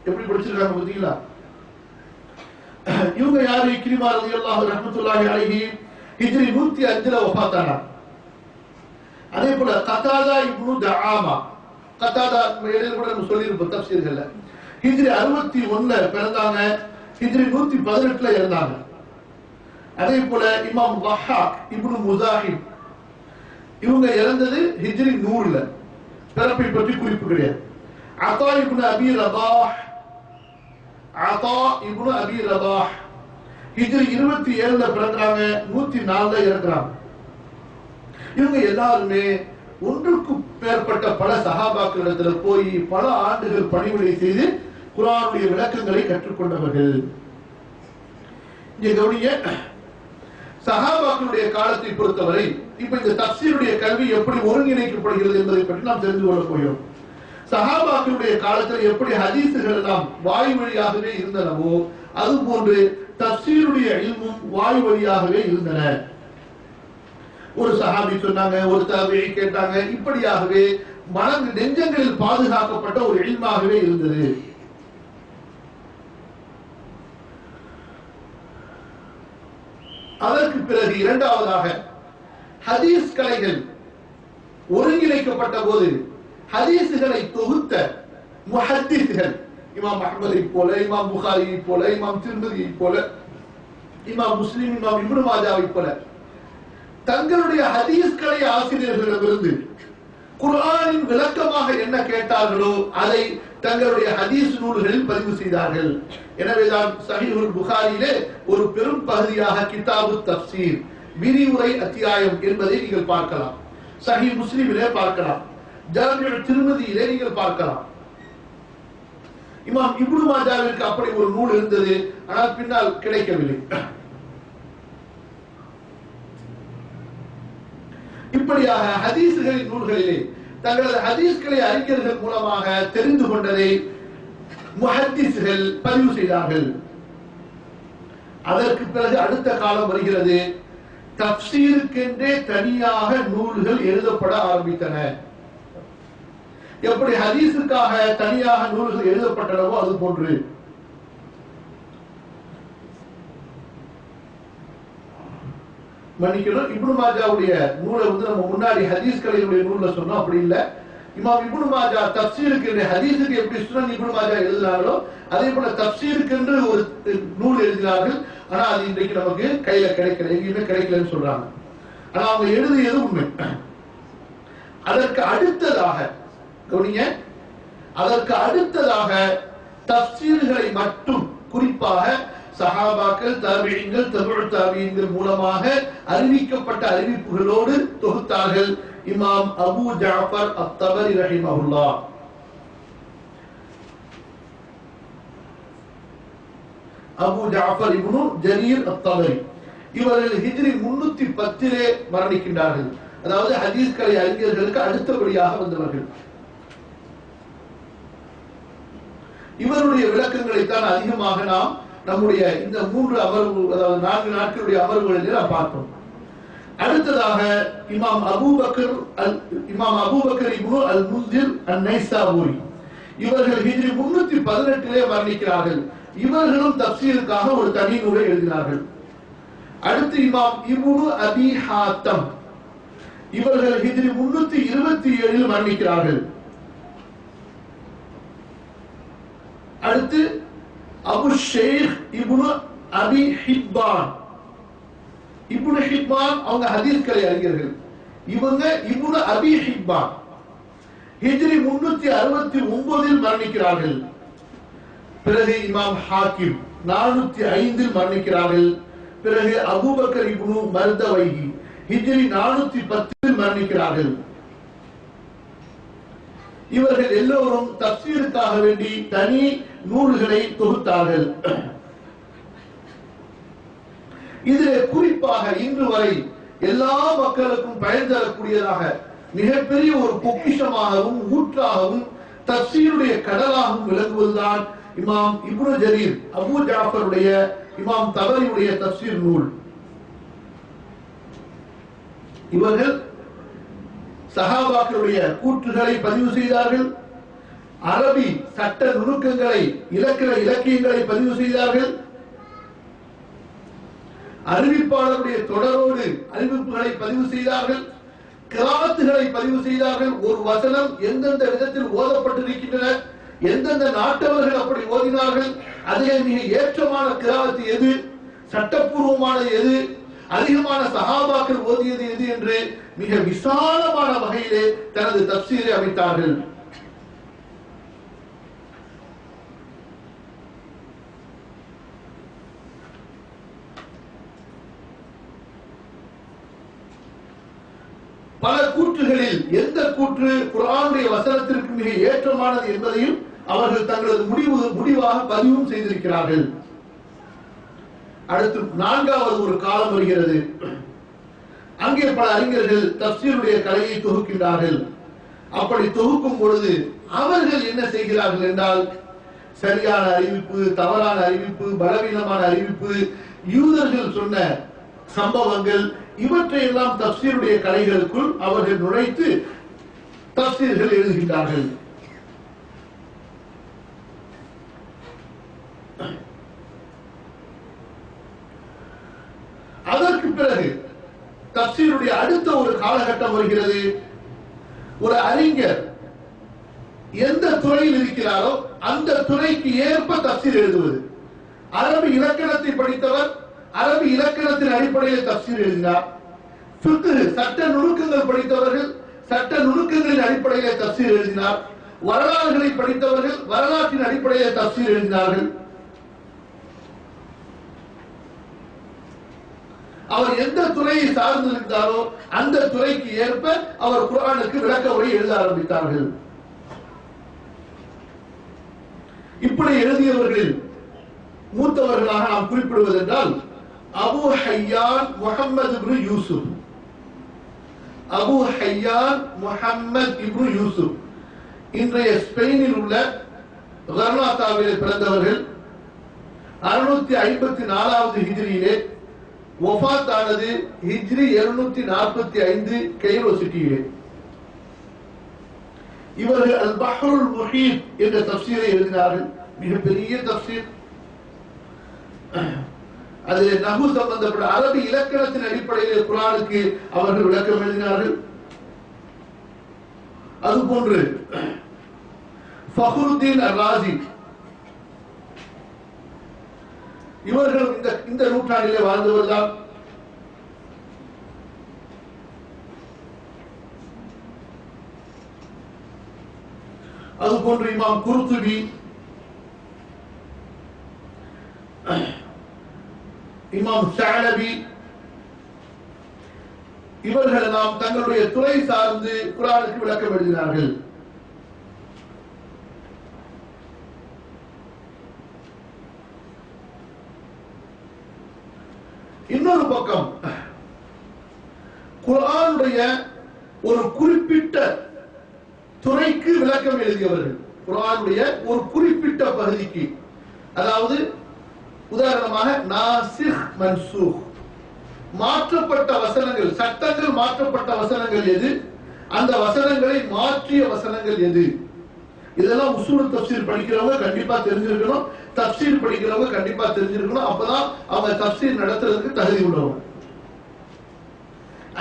எப்படி படிச்சிருக்காங்க பாத்தீங்களா? இவங்க யாரு? இக்ரிமா ரலியல்லாஹு ரஹ்மத்துல்லாஹி அலைஹி ஹிஜ்ரி 105ல வஃபாத்தானா. அதே போல கதாதா இப்னு தஆமா, கதாதா இடையில கூட நம்ம சொல்லியிருப்போம் தஃப்சீர்கள்ல. ஹிஜ்ரி 61ல பிறந்தாங்க, ஹிஜ்ரி 118ல இறந்தாங்க. அதே போல இமாம் வஹாக் இப்னு முஸாஹிம் இவங்க இறந்தது ஹிஜ்ரி 100ல, பிறப்பை பற்றி குறிப்பு கிடையாது. அத்தா இப்னு அபி ரபாஹ், அத்தா இப்னு அபி ரபாஹ் ஹிஜ்ரி 27ல பிறந்தாங்க, 104ல இறக்குறாங்க. இவங்க எல்லாருமே ஒன்றுக்கு மேற்பட்ட பல சஹாபாக்களிடத்துல போய் பல ஆண்டுகள் பணிவிடை செய்து குர்ஆனுடைய விளக்கங்களை கற்றுக்கொண்டவர்கள். இங்க கவனிங்க, சஹாபாக்களுடைய காலத்தை பொறுத்தவரை இப்ப இந்த தஃப்சீருடைய கல்வி எப்படி ஒருங்கிணைக்கப்படுகிறது என்பதை பற்றி நாம் தெரிந்து கொள்ள போகிறோம். சஹாபாக்களுடைய காலத்தில் எப்படி ஹதீசுகள் எல்லாம் வாய் வழியாகவே இருந்தனவோ அது போன்று தஃப்சீருடைய இல்மும் வாய் வழியாகவே இருந்தன. ஒரு சஹாபி சொன்னாங்க, ஒரு தாபிஈ கேட்டாங்க, இப்படியாகவே நெஞ்சங்களில் பாதுகாக்கப்பட்ட ஒரு இல்மாகவே இருந்தது. அதற்கு பிறகு இரண்டாவதாக ஹதீஸ் கலைகள் ஒருங்கிணைக்கப்பட்ட போது ஹதீசுகளை தொகுத்த முஹத்திஸ்கள், இமாம் அஹ்மதை போல, இமாம் புகாரியை போல, இமாம் திர்மிதியை போல, இமாம் முஸ்லிம், இமாம் இப்னு மாஜாவை போல தங்களுடைய ஹதீஸ் கலை ஆசிரியர்களிடமிருந்து குர்ஆனின் விளக்கமாக என்ன கேட்டார்களோ அதை தங்களுடைய ஹதீஸ் நூல்களில் பதிவு செய்தார்கள். எனவேதான் சஹீஹுல் புகாரியிலே ஒரு பெரும் பகுதியாக கிதாபு தஃப்சீர், விரிவுரை அத்தியாயம் என்பதை நீங்கள் பார்க்கலாம். சஹீஹ் முஸ்லிமிலே பார்க்கலாம், ஜாமிஉ திர்மிதியிலே நீங்கள் பார்க்கலாம். இமாம் இப்னு மாஜாவிற்கு அப்படி ஒரு நூல் இருந்தது, ஆனால் பின்னால் கிடைக்கவில்லை. இப்படியாக ஹதீஸ்களின் நூல்களிலே தங்களது ஹதீஸ்களை அறிஞர்கள் மூலமாக தெரிந்து கொண்டதை முஹத்திஸ்கள் பதிவு செய்தார்கள். அதற்கு பிறகு அடுத்த காலம் வருகிறது, தஃப்சீருக்கென்றே தனியாக நூல்கள் எழுதப்பட ஆரம்பித்தன. எப்படி ஹதீஸுக்காக தனியாக நூல்கள் எழுதப்பட்டனவோ அது போன்று மன்னிக்கணும், இப்னு மாஜாவுடைய நூலை நம்ம முன்னாடி ஹதீஸ் கலையுடைய நூல்ல சொன்னோம், அப்படி இல்ல. இமாம் இப்னு மாஜா தஃப்சீருக்கு ஹதீஸுக்கு எப்படி சுனன் இப்னு மாஜா எழுதினார்களோ அதே போல தஃப்சீருக்கு என்று ஒரு நூல் எழுதினார்கள். ஆனா அது இன்றைக்கு நமக்கு கையில கிடைக்கல, எங்கேயுமே கிடைக்கலன்னு சொல்றாங்க. ஆனா அவங்க எழுதியது உண்மை. அதற்கு அடுத்ததாக கவனிங்க, அதற்கு அடுத்ததாக தஃப்சீர்களை மட்டும் குறிப்பாக சஹாபாக்கள், தாபிஈன்கள், தபுஉ தாபிஈன்கள் மூலமாக அறிவிக்கப்பட்ட அறிவிப்புகளோடு தொகுத்தார்கள் இமாம் அபூ ஜஅஃபர் அத்-தபரி ரஹிமஹுல்லாஹ். அபூ ஜஅஃபர் இப்னு ஜரீர் அத்-தபரி இவர்கள் ஹிஜ்ரி 310லே மரணிக்கின்றார்கள். அதாவது ஹதீஸ் கலை அறிஞர்களுக்கு அடுத்தபடியாக வந்தவர்கள். இவருடைய விளக்கங்களை தான் அதிகமாக நாம் நம்முடைய இந்த 3 அமர்வு, அதாவது 4 நாட்களுடைய அமர்வுகளில் நாம் பார்த்தோம். அடுத்ததாக இமாம் அபூபக்கர் இப்னு அல் முன்திர் அன்-நைசாபூரி இவர்கள் ஹிஜ்ரி 318லே மரணிக்கிறார்கள். இவர்களும் தஃப்சீருக்காக ஒரு தனி நூலை எழுதினார்கள். அடுத்து இமாம் இப்னு அபி ஹாத்தம் இவர்கள் ஹிஜ்ரி 327ல் மரணிக்கிறார்கள். அடுத்து அபு ஷேக் இப்னு அபி ஹிப்பான் அவங்க ஹதீஸ் கலை அறிஞர்கள். இவங்க இப்னு அபி ஹிப்பான் ஹிஜ்ரி 369ல் மரணிக்கிறார்கள். பிறகு இமாம் ஹாக்கிம் 405ல் மரணிக்கிறார்கள். பிறகு அபூபக்கர் இப்னு மர்தவைஹி ஹிஜ்ரி 410ல் மரணிக்கிறார்கள். இவர்கள் எல்லோரும் தஃப்சீருக்காக வேண்டி தனி நூல்களை தொகுத்தார்கள். இதிலே குறிப்பாக இன்று வரை எல்லா மக்களுக்கும் பயன் தரக்கூடியதாக மிகப்பெரிய ஒரு பொக்கிஷமாகவும் ஊற்றாகவும் தஃசீருடைய கடலாகவும் விளங்குவதுதான் இமாம் இப்னு ஜரீர் அபூ ஜாஃபருடைய இமாம் தபரியுடைய தஃசீர் நூல். இவர்கள் சஹாபாக்களுடைய கூற்றுகளை பதிவு செய்தார்கள். அரபி சட்ட நுணுக்கங்களை இலக்கியங்களை பதிவு செய்தார்கள். அறிவிப்பாளருடைய தொடரோடு அறிவிப்புகளை பதிவு செய்தார்கள். கிராத்துகளை பதிவு செய்தார்கள். ஒரு வசனம் எந்தெந்த விதத்தில் ஓதப்பட்டிருக்கின்றன, எந்தெந்த நாட்டவர்கள் அப்படி ஓதினார்கள், அதிலே மிக ஏற்றமான கிராத்து எது, சட்டப்பூர்வமான எது, அதிகமான சஹாபாக்கள் ஓதியது எது என்று மிக விசாலமான வகையிலே தனது தஃசீரை அமைத்தார்கள். பல கூற்றுகளில் எந்த கூற்று குர்ஆனுடைய வசனத்திற்கு மிக ஏற்றமானது என்பதையும் அவர்கள் தங்களது முடிவாக பதிவும் செய்திருக்கிறார்கள். அடுத்து நான்காவது ஒரு காலம் வருகிறது. அங்கே பல அறிஞர்கள் தஃசீருடைய கலையை தொகுக்கின்றார்கள். அப்படி தொகுக்கும் பொழுது அவர்கள் என்ன செய்கிறார்கள் என்றால், சரியான அறிவிப்பு, தவறான அறிவிப்பு, பலவீனமான அறிவிப்பு, யூதர்கள் சொன்ன சம்பவங்கள், இவற்றையெல்லாம் தஃசீருடைய கலைகளுக்குள் அவர்கள் நுழைத்து தஃசீர்கள் எழுதுகின்றார்கள். அதற்கு பிறகு தஃசீருடைய அடுத்த ஒரு காலகட்டம் வருகிறது. ஒரு அறிஞர் எந்த துறையில் இருக்கிறாரோ அந்த துறைக்கு ஏற்ப தஃசீர் எழுதுவது. அரபி இலக்கணத்தை படித்தவர் அரபி இலக்கணத்தின் அடிப்படையில் தஃசீர் எழுதினார். ஃபிக்ஹ் சட்ட நுணுக்கங்கள் படித்தவர்கள் சட்ட நுணுக்கங்களின் அடிப்படையில் தஃசீர் எழுதினார். வரலாறுகளை படித்தவர்கள் வரலாற்றின் அடிப்படையில் தஃசீர் எழுதினார்கள். அவர் எந்த துறையை சார்ந்திருந்தாரோ அந்த துறைக்கு ஏற்ப அவர் குர்ஆனுக்கு விளக்க உரை எழுத ஆரம்பித்தார்கள். இப்படி எழுதியவர்களில் மூத்தவர்களாக நாம் குறிப்பிடுவதென்றால் அபூ ஹையான் முஹம்மது இப்னு யூசுப். அபூ ஹையான் முஹம்மது இப்னு யூசுப் இன்றைய ஸ்பெயினில் உள்ள கர்னாத்தாவில் பிறந்தவர்கள். 654வது ஹிஜ்ரியிலே வஃபாத் ஆனது ஹிஜ்ரி 745 கெய்ரோ சிட்டியிலே. இவர்கள் அல் பஹ்ருல் முஹீத் என்ற தஃசீரை எழுதினார்கள். மிகப்பெரிய தஃசீர். அதில் நஹு சம்பந்தப்பட்ட அரபி இலக்கணத்தின் அடிப்படையில் குர்ஆனுக்கு அவர்கள் விளக்கம் எழுதினார்கள். அதுபோன்று ஃபஹ்ருத்தீன் அர்-ராஸி இவர்களும் இந்த நூற்றாண்டிலே வாழ்ந்தவர்தான். அதுபோன்று இமாம் குர்துபி, இமாம் ஷஅலபி இவர்கள் நாம் தங்களுடைய துறை சார்ந்து குர்ஆனுக்கு விளக்கம் எழுதினார்கள். இன்னொரு பக்கம் குர்ஆனுடைய ஒரு குறிப்பிட்ட துறைக்கு விளக்கம் எழுதியவர்கள். குர்ஆனுடைய ஒரு குறிப்பிட்ட பகுதிக்கு, அதாவது உதாரணமாக நாசிக் மன்சூக், மாற்றப்பட்ட வசனங்கள், சட்டங்கள் மாற்றப்பட்ட வசனங்கள் எது, அந்த வசனங்களை மாற்றிய வசனங்கள் எது, இதெல்லாம் உசூல் தஃசீர் படிக்கிறவங்க கண்டிப்பா தெரிஞ்சிருக்கணும். தஃசீர் படிக்கிறவங்க கண்டிப்பா தெரிஞ்சிருக்கணும். அப்பதான் அவங்க தஃசீர் நடத்துறதுக்கு தகுதி உள்ளவங்க.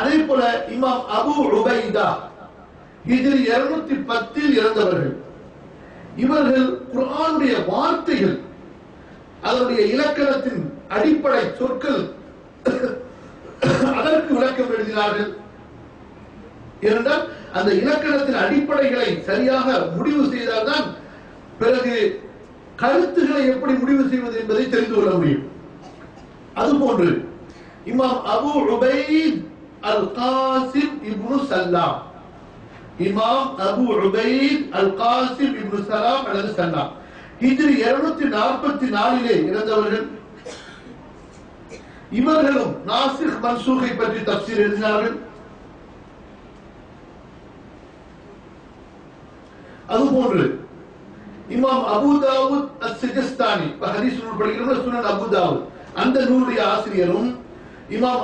அதே போல இமாம் அபூ உபைதா ஹிஜ்ரி 210 இறந்தவர்கள். இவர்கள் குர்ஆனுடைய வார்த்தைகள், அதனுடைய இலக்கணத்தின் அடிப்படை சொற்கள், அதற்கு விளக்கம் எழுதினார்கள். ஏனென்றால் அந்த இலக்கணத்தின் அடிப்படைகளை சரியாக முடிவு செய்தால்தான் பிறகு கருத்துக்களை எப்படி முடிவு செய்வது என்பதை தெரிந்து கொள்ள முடியும். அதுபோன்று இமாம் அபூ உபைத் அல் காசிம் இப்னு சல்லாம், இமாம் அபூ உபைத் அல் காசிம் இப்னு சலாம் அல்லது சல்லாம் ஹிஜ்ரி 244 இறந்தவர்கள். இவர்களும் நாசிக் மன்சூகை பற்றி தஃசீர் எழுதினார்கள். அதுபோன்று இமாம் அபூ தாவூத் அஸ்-சிஜஸ்தானி ஹதீஸ் நூல் படிக்கிறோம்ல, சுனன் அபூ தாவூத், அந்த நூலுடைய ஆசிரியரும் இமாம்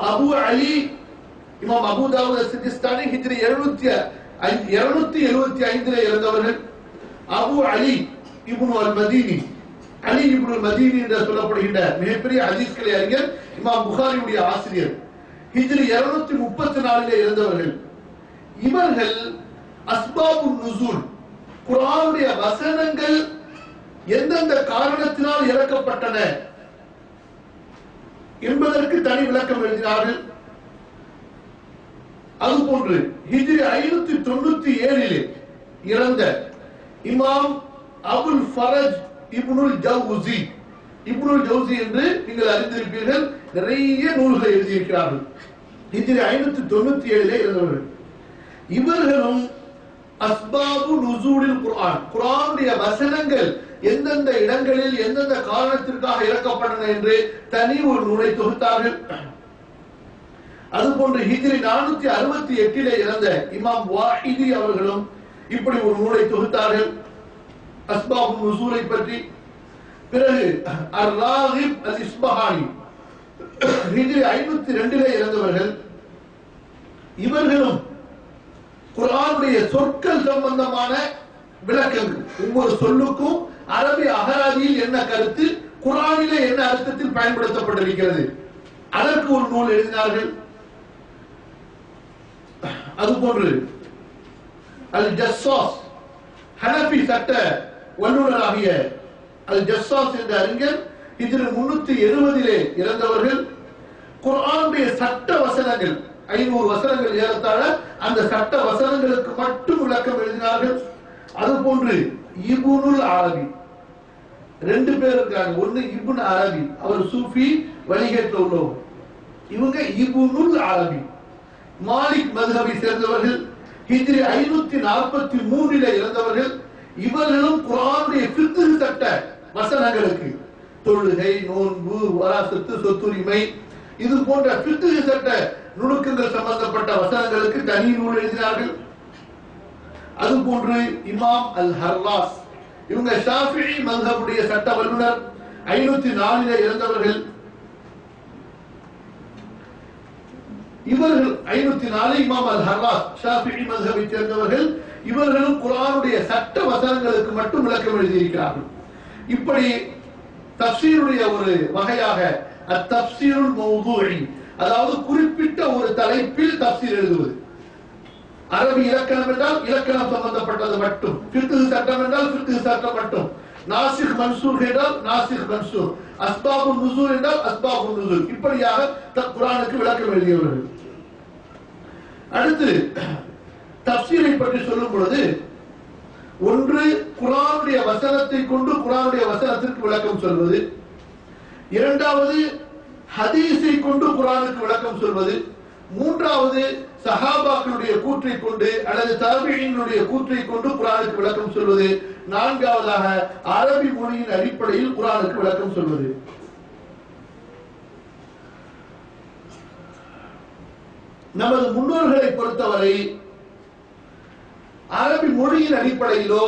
அபூ தாவூத் அஸ்-சிஜஸ்தானி ஹிஜ்ரி 275 இறந்தவர்கள். அபூ அலி இப்னு அல்-மதீனி, அலி இப்னு அல்-மதீனி என்று சொல்லப்படுகின்ற மிகப்பெரிய ஹதீஸ் கலை அறிஞர், இமாம் புகாரியுடைய ஆசிரியர், ஹிஜ்ரி 234 இறந்தவர்கள். இவர்கள் அஸ்பாபுன் நுசூல், குர்ஆனுடைய வசனங்கள் எந்தெந்த காரணத்தினால் இறக்கப்பட்டன என்பதற்கு தனி விளக்கம் எழுதினார்கள். அதுபோன்று ஹிஜ்ரி 597 இறந்த இமாம் அபுல் ஃபரஜ் இப்னுல் ஜௌசி என்று நீங்கள் அறிந்திருப்பீர்கள், நிறைய நூல்களை எழுதியிருக்கிறார்கள். ஹிஜ்ரி 597 இறந்தவர்கள். இவர்களும் அஸ்பாபு நுசூலில் குர்ஆன், குர்ஆனுடைய வசனங்கள் எந்தெந்த இடங்களில் எந்தெந்த காரணத்திற்காக இறக்கப்பட்டன என்று தனி ஒரு நூலை தொகுத்தார்கள். அதுபோன்று ஹிஜ்ரி 468 இறந்த இமாம் வாஹிதி அவர்களும் இப்படி ஒரு நூலை தொகுத்தார்கள் அஸ்பாபு நுசூலை பற்றி. பிறகு அர்-ராகிப் அல்-இஸ்பஹானி ஹிஜ்ரி 502 இறந்தவர்கள். இவர்களும் குர்ஆனுடைய சொற்கள் சம்பந்தமான விளக்கங்கள், ஒவ்வொரு சொல்லுக்கும் அரபி அகராதியில் என்ன கருத்து, குர்ஆனிலே என்ன அர்த்தத்தில் பயன்படுத்தப்பட்டிருக்கிறது, அதற்கு ஒரு நூல் எழுதினார்கள். அதுபோன்று அல் ஜஸ்ஸாஸ், ஹனபி சட்ட வல்லுநராகிய அல் ஜஸ்ஸாஸ் என்ற அறிஞர் ஹிஜ்ரி 370 இறந்தவர்கள். குர்ஆனுடைய சட்ட வசனங்கள் 500 வசனங்கள் ஏறத்தாழ, அந்த சட்ட வசனங்களுக்கு மட்டும் விளக்கம் எழுதினார்கள். அதுபோன்று இப்னுல் அரபி, 2 பேர் இருக்காங்க, ஒன்னு இப்னு அரபி, அவர் சூஃபி வழிகேட்டில் உள்ளவர், இவங்க இப்னுல் அரபி மாலிக் மذهபை சேர்ந்தவர்கள், ஹிஜ்ரி 543 இறந்தவர்கள். இவர்களும் குர்ஆனுடைய ஃபிக்ஹ் சட்ட வசனங்களுக்கு, தொழுகை, நோன்பு, வராசத்து, சொத்துரிமை, இது போன்ற ஃபிக்ஹ் சட்ட நுணுக்கங்கள் சம்பந்தப்பட்ட வசனங்களுக்கு தனி நூல் எழுதினார்கள். அதுபோன்று இமாம் அல் ஹர்ராஸ், இவங்க ஷாஃபிஈ மذهபுடைய சட்ட வல்லுநர், 504 இறந்தவர்கள். இவர்கள் 504 இமாம் அல் ஹர்ராஸ் ஷாஃபிஈ மذهபை சேர்ந்தவர்கள். இவர்களும் குர்ஆனுடைய சட்ட வசனங்களுக்கு மட்டும் விளக்கம் எழுதியிருக்கிறார்கள். இப்படி தஃப்சீருடைய ஒரு வகையாக அத்-தஃப்சீருல் மௌதூஇ, அதாவது குறிப்பிட்ட ஒரு தலைப்பில் தஃப்சீர் எழுதுவது. அரபி இலக்கணம் என்றால் இலக்கணம் சம்பந்தப்பட்டது மட்டும், ஃபிக்ஹ் சட்டம் என்றால் ஃபிக்ஹ் சட்டம் மட்டும், நாசிக் மன்சூர் என்றால் நாசிக் மன்சூர், அஸ்பாபுன் நுசூல் என்றால் அஸ்பாபுன் நுசூல், இப்படியாக குர்ஆனுக்கு விளக்கம் எழுதியவர்கள். அடுத்து தஃப்சீரை பற்றி சொல்லும் பொழுது, ஒன்று குர்ஆனுடைய வசனத்தை கொண்டு குர்ஆனுடைய வசனத்திற்கு விளக்கம் சொல்வது, இரண்டாவது ஹதீஸை கொண்டு குர்ஆனுக்கு விளக்கம் சொல்வது, மூன்றாவது சஹாபாக்களுடைய கூற்றை கொண்டு அல்லது தாபிஈன்களுடைய கூற்றை கொண்டு குர்ஆனுக்கு விளக்கம் சொல்வது, நான்காவதாக அரபி மொழியின் அடிப்படையில் குர்ஆனுக்கு விளக்கம் சொல்வது. நமது முன்னோர்களை பொறுத்தவரை அரபி மொழியின் அடிப்படையிலோ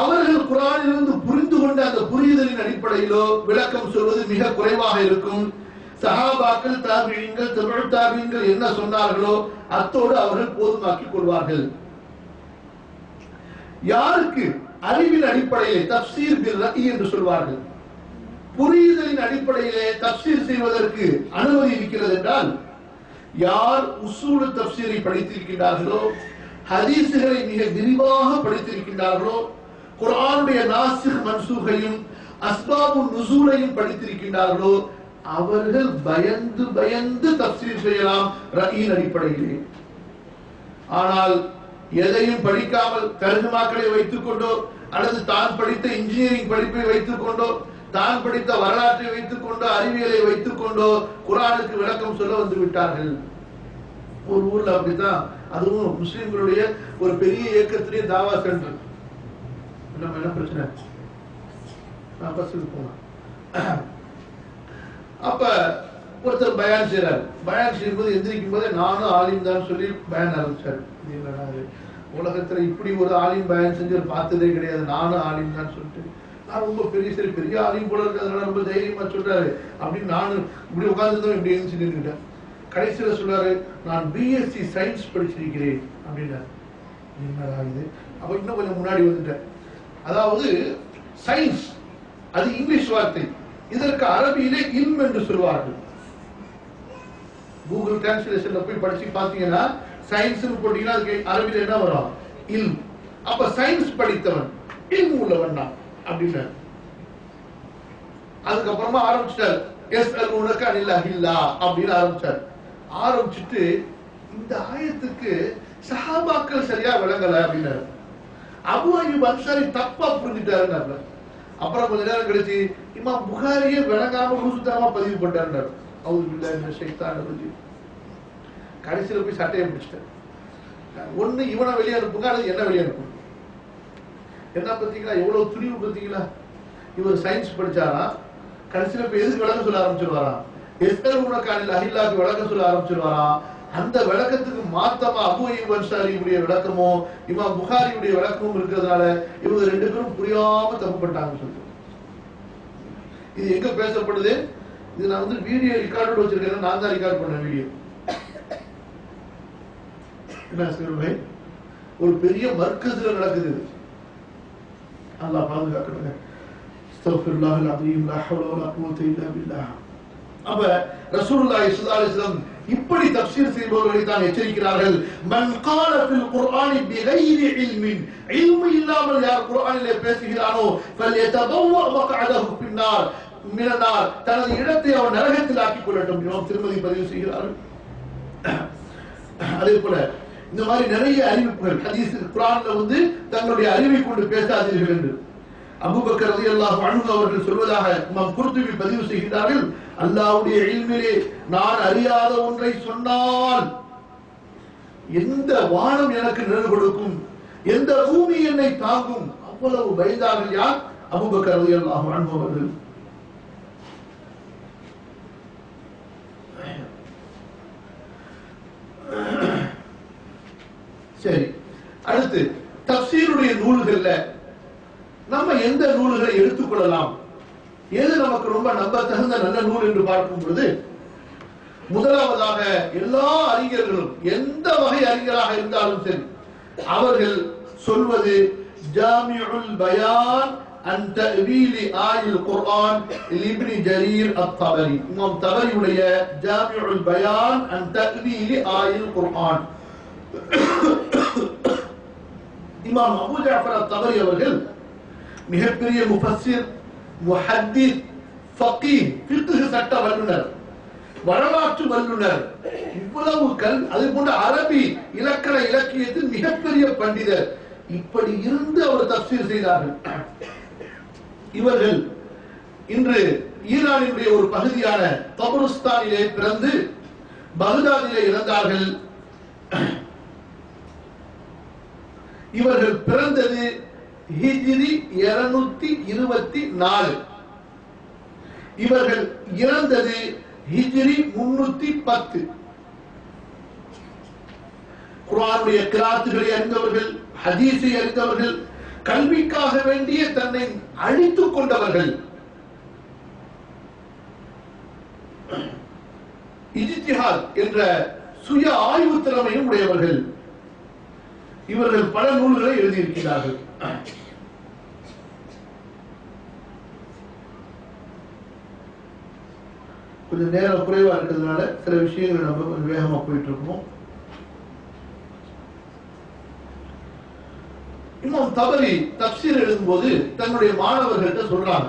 அவர்கள் குர்ஆனிலிருந்து புரிந்து கொண்ட அந்த புரிதலின் அடிப்படையிலோ விளக்கம் சொல்வது மிக குறைவாக இருக்கும். சஹாபாக்கள், தாபிஈன்கள், தபு தாபிஈன்கள் என்ன சொன்னார்களோ அத்தோடு அவர்கள் போதுமாக்கிக் கொள்வார்கள். யாருக்கு அறிவின் அடிப்படையிலே தஃப்சீர் பில் ரஅய் என்று சொல்வார்கள், புரிதலின் அடிப்படையிலே தஃப்சீர் செய்வதற்கு அனுமதி இருக்கிறது என்றால், யார் உசூல் தஃப்சீரை படித்திருக்கிறார்களோ, ஹதீஸ்களை மிக விரிவாக படித்திருக்கிறார்களோ, குர்ஆனுடைய நாசிக் மன்சூகையும் அஸ்பாபுன் நுசூலையும் படித்திருக்கிறார்களோ, அவர்கள் பயந்து பயந்து தஃப்சீர் செய்யலாம் ரஅயின் அடிப்படையிலே. ஆனால் எதையும் படிக்காமல் தர்ஜுமாக்களை வைத்துக் கொண்டோ அல்லது தான் படித்த இன்ஜினியரிங் படிப்பை வைத்துக் கொண்டோ தான் படித்த வரலாற்றை வைத்துக் கொண்டோ அறிவியலை வைத்துக் கொண்டோ குர்ஆனுக்கு விளக்கம் சொல்ல வந்து விட்டார்கள். ஒரு ஊர்ல அப்படித்தான், அதுவும் முஸ்லிம்களுடைய ஒரு பெரிய இயக்கத்திலே தாவா சென்டர். நம்ம என்ன பிரச்சனை, நான் பஸ்ஸுக்கு போனேன். அப்ப ஒருத்தர் பயான் செய்யறாரு. பயான் செய்யும்போது எந்திரிக்கும் போதே நானும் ஆலிம் தான் சொல்லி பயான் ஆரம்பிச்சாரு. உலகத்துல இப்படி ஒரு ஆலிம் பயன் செஞ்சு பார்த்ததே கிடையாது, நானும் ஆலிம் தான் சொல்லிட்டு நான் ரொம்ப பெரிய ஆலிம் போல இருக்கிறதுனால ரொம்ப தைரியமா சொல்றாரு அப்படின்னு நானும் இப்படி உட்கார்ந்துதான் இப்படி எழுந்துச்சுட்டேன். கடைசியில சொல்றாரு, நான் பிஎஸ்சி சயின்ஸ் படிச்சிருக்கிறேன் அப்படின்னாரு. என்னடா இது? அப்ப இன்னும் கொஞ்சம் முன்னாடி வந்துட்டேன். அதாவது சயின்ஸ் அது இங்கிலீஷ் வார்த்தை, இதற்கு அரபியிலே இல்ம் என்று சொல்வார்கள். கூகுள் டிரான்ஸ்லேஷன்ல போய் படிச்சு பாத்தீங்கன்னா சயின்ஸ் போட்டீங்கன்னா அதுக்கு அரபியில என்ன வரும்? இல்ம். அப்ப சயின்ஸ் படித்தவன் இல்ம் உள்ளவன் தான் அப்படின்னு அதுக்கப்புறமா ஆரம்பிச்சிட்டார். எஸ் அல் உனக்கு அனில்லா அப்படின்னு ஆரம்பிச்சார். ஆரம்பிச்சுட்டு இந்த ஆயத்துக்கு சஹாபாக்கள் சரியா விளங்கல அப்படின்னாரு. அபு அய்யூப் அன்சாரி தப்பா புரிஞ்சுட்டாருன்னாரு. அப்புறம் கொஞ்ச நேரம் கழிச்சு இமாம் புகாரியே விளங்காம லூசுத்தனமா பதிவு பண்ணாரு. அவுது பில்லாஹி மினஷ் ஷைத்தானிர் ரஜீம். கடைசியில போய் சட்டையை பிடிச்சிட்டாரு. ஒண்ணு இவனை வெளியே அனுப்புங்க, அல்லது என்ன வெளியே அனுப்புங்க. என்ன பார்த்தீங்களா, எவ்வளவு துணிவு பார்த்தீங்களா? இவர் சயின்ஸ் படிச்சாரா, கடைசியில போய் எதுக்கு விளக்கம் சொல்ல ஆரம்பிச்சிருவாராம்? எஸ்தர் உனக்கானில் அஹில்லாக்கு விளக்கம் சொல்ல ஆரம்பிச்சிருவாராம். அந்த விளக்கத்துக்கு மாத்தமா அபு அய்யூப் அன்சாரியுடைய விளக்கமோ இமாம் புகாரியுடைய விளக்கமும் இருக்கிறதுனால இவங்க ரெண்டு பேரும் புரியாம தப்பு பண்ணிட்டாங்கன்னு சொல்லிட்டு இது எங்க பேசப்படுது? இது நான் வந்து வீடியோ ரெக்கார்டோட வச்சிருக்கேன், நான் தான் ரெக்கார்ட் பண்ண வீடியோ. என்ன சொல்லுங்க, ஒரு பெரிய மர்க்கஸ்ல நடக்குது. அல்லாஹ் பாதுகாக்கணுங்க. அஸ்தக்ஃபிருல்லாஹல் அஸீம், லா ஹவ்ல வலா குவத்த இல்லா பில்லாஹ். அப்ப ரசூலுல்லாஹி ஸல்லல்லாஹு அலைஹி வஸல்லம் இப்படி தஃப்சீர் செய்பவர்களை தான் எச்சரிக்கிறார்கள். மன் கால ஃபில் குர்ஆனி பிகைரி இல்மின், இல்மு இல்லாமல் யார் குர்ஆனிலே பேசுகிறானோ ஃபல்யதபவ்வ மக்அதஹு ஃபின்னார், மினனார், தனது இடத்தை அவன் நரகத்தில் ஆக்கிக் கொள்ளட்டும். இமாம் திருமதி பதிவு செய்கிறார்கள். அதே போல இந்த மாதிரி நிறைய அறிவிப்புகள் ஹதீஸ் குர்ஆன்ல வந்து தங்களுடைய அறிவை கொண்டு பேசாதீர்கள் என்று அபூபக்கர் ரலியல்லாஹு அன்ஹு அவர்கள் சொல்வதாக இமாம் குர்துபி பதிவு செய்கிறார்கள். அல்லாஹ்வுடைய இல்மிலே நான் அறியாத ஒன்றை சொன்னால் எந்த வானம் எனக்கு நிழல் கொடுக்கும், எந்த பூமி என்னை தாங்கும், அவ்வளவு பயந்தார்கள். யார்? அபூபக்கர் ரலியல்லாஹு அன்ஹு அவர்கள். சரி, அடுத்து தஃப்சீருடைய நூல்கள்ல நம்ம எந்த நூல்களை எடுத்துக்கொள்ளலாம், எது நமக்கு ரொம்ப நம்ப தகுந்த நல்ல நூல் என்று பார்க்கும் பொழுது, முதலாவதாக எல்லா அறிஞர்களும் எந்த வகை அறிஞராக இருந்தாலும் சரி அவர்கள் சொல்வது ஜாமிஉல் பயான் அன் தஅவீல் ஆயில் குர்ஆன் இப்னு ஜரீர் அத்-தபரி. இமாம் தபரியுடைய ஜாமிஉல் பயான் அன் தஅவீல் ஆயில் குர்ஆன். இமாம் அபூ ஜஅஃபர் அத்-தபரி அவர்கள் மிகப்பெரிய முஃபஸ்ஸிர், முஹத்திஸ், ஃபகீஹ், ஃபிக்ஹ் சட்ட வல்லுனர், வரலாற்று வல்லுனர், இவ்வளவு அது போன்ற அரபி இலக்கண இலக்கியத்தில் மிகப்பெரிய பண்டிதர். இப்படி இருந்து அவர் தஃப்சீர் செய்தார்கள். இவர்கள் இன்று ஈரானினுடைய ஒரு பகுதியான தபருஸ்தானிலே பிறந்து பகதாதிலே இறந்தார்கள். இவர்கள் பிறந்தது ஹிஜ்ரி 224. இவர்கள் இறந்தது ஹிஜ்ரி 310. குர்ஆனுடைய கிராத்துகளை அறிந்தவர்கள், ஹதீஸை அறிந்தவர்கள், கல்விக்காக வேண்டிய தன்னை அழித்துக் கொண்டவர்கள், இஜ்திஹாத் என்ற சுய ஆய்வு திறமையும் உடையவர்கள். இவர்கள் பல நூல்களை எழுதியிருக்கிறார்கள். கொஞ்சம் நேரம் குறைவா இருக்கிறதுனால சில விஷயங்கள் நம்ம கொஞ்சம் வேகமா போயிட்டு இருக்கோம். இமாம் தபரி தஃப்சீர் எழுதும்போது தன்னுடைய மாணவர்கள்ட்ட சொல்றாங்க,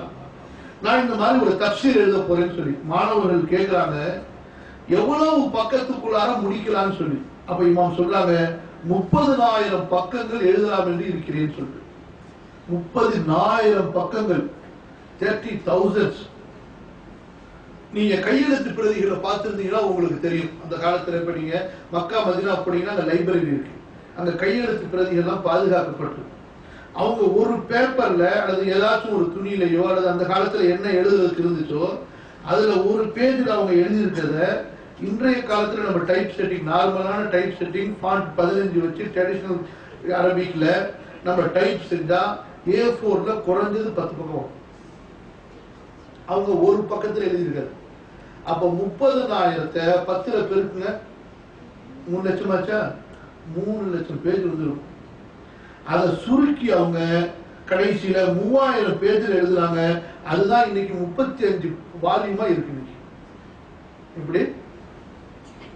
நான் இந்த மாதிரி ஒரு தஃப்சீர் எழுத போறேன்னு சொல்லி. மாணவர்கள் கேட்கிறாங்க, எவ்வளவு பக்கத்துக்குள்ளார முடிக்கலாம்னு சொல்லி. அப்ப இமாம் சொல்றாங்க, 30,000 பக்கங்கள் எழுதலாம் என்று இருக்கிறேன்னு சொல்லிட்டு. 30,000 பக்கங்கள், 30,000. நீங்க கையெழுத்து பிரதிகளை பார்த்திருந்தீங்கன்னா உங்களுக்கு தெரியும். அந்த காலத்துல இப்ப நீங்க மக்கா மதீனா போனீங்கன்னா அங்க லைப்ரரி இருக்கு, அங்க கையெழுத்து பிரதிகள் எல்லாம் பாதுகாக்கப்பட்டு அவங்க ஒரு பேப்பர்ல அல்லது ஏதாச்சும் ஒரு துணியிலையோ அல்லது அந்த காலத்துல என்ன எழுதுறதுக்கு இருந்துச்சோ அதுல ஒரு பேஜ்ல அவங்க எழுதியிருக்கிறத இன்றைய காலத்துல நம்ம டைப் செட்டிங், நார்மலான டைப் செட்டிங், ஃபாண்ட் 15 வச்சு ட்ரெடிஷனல் அரபிக்ல நம்ம டைப் செஞ்சா A4ல குறைஞ்சது 10 பக்கம். அவங்க ஒரு பக்கத்துல எழுதியிருக்காரு. அப்ப 30,000 10ல பெருக்குங்க, 3 லட்சம் ஆச்சா? 3 லட்சம் பேஜ் வந்துடும். அதை சுருக்கி அவங்க கடைசியில 3000 பேஜில் எழுதுறாங்க. அதுதான் இன்னைக்கு 35 வால்யூமா இருக்கு. இப்படி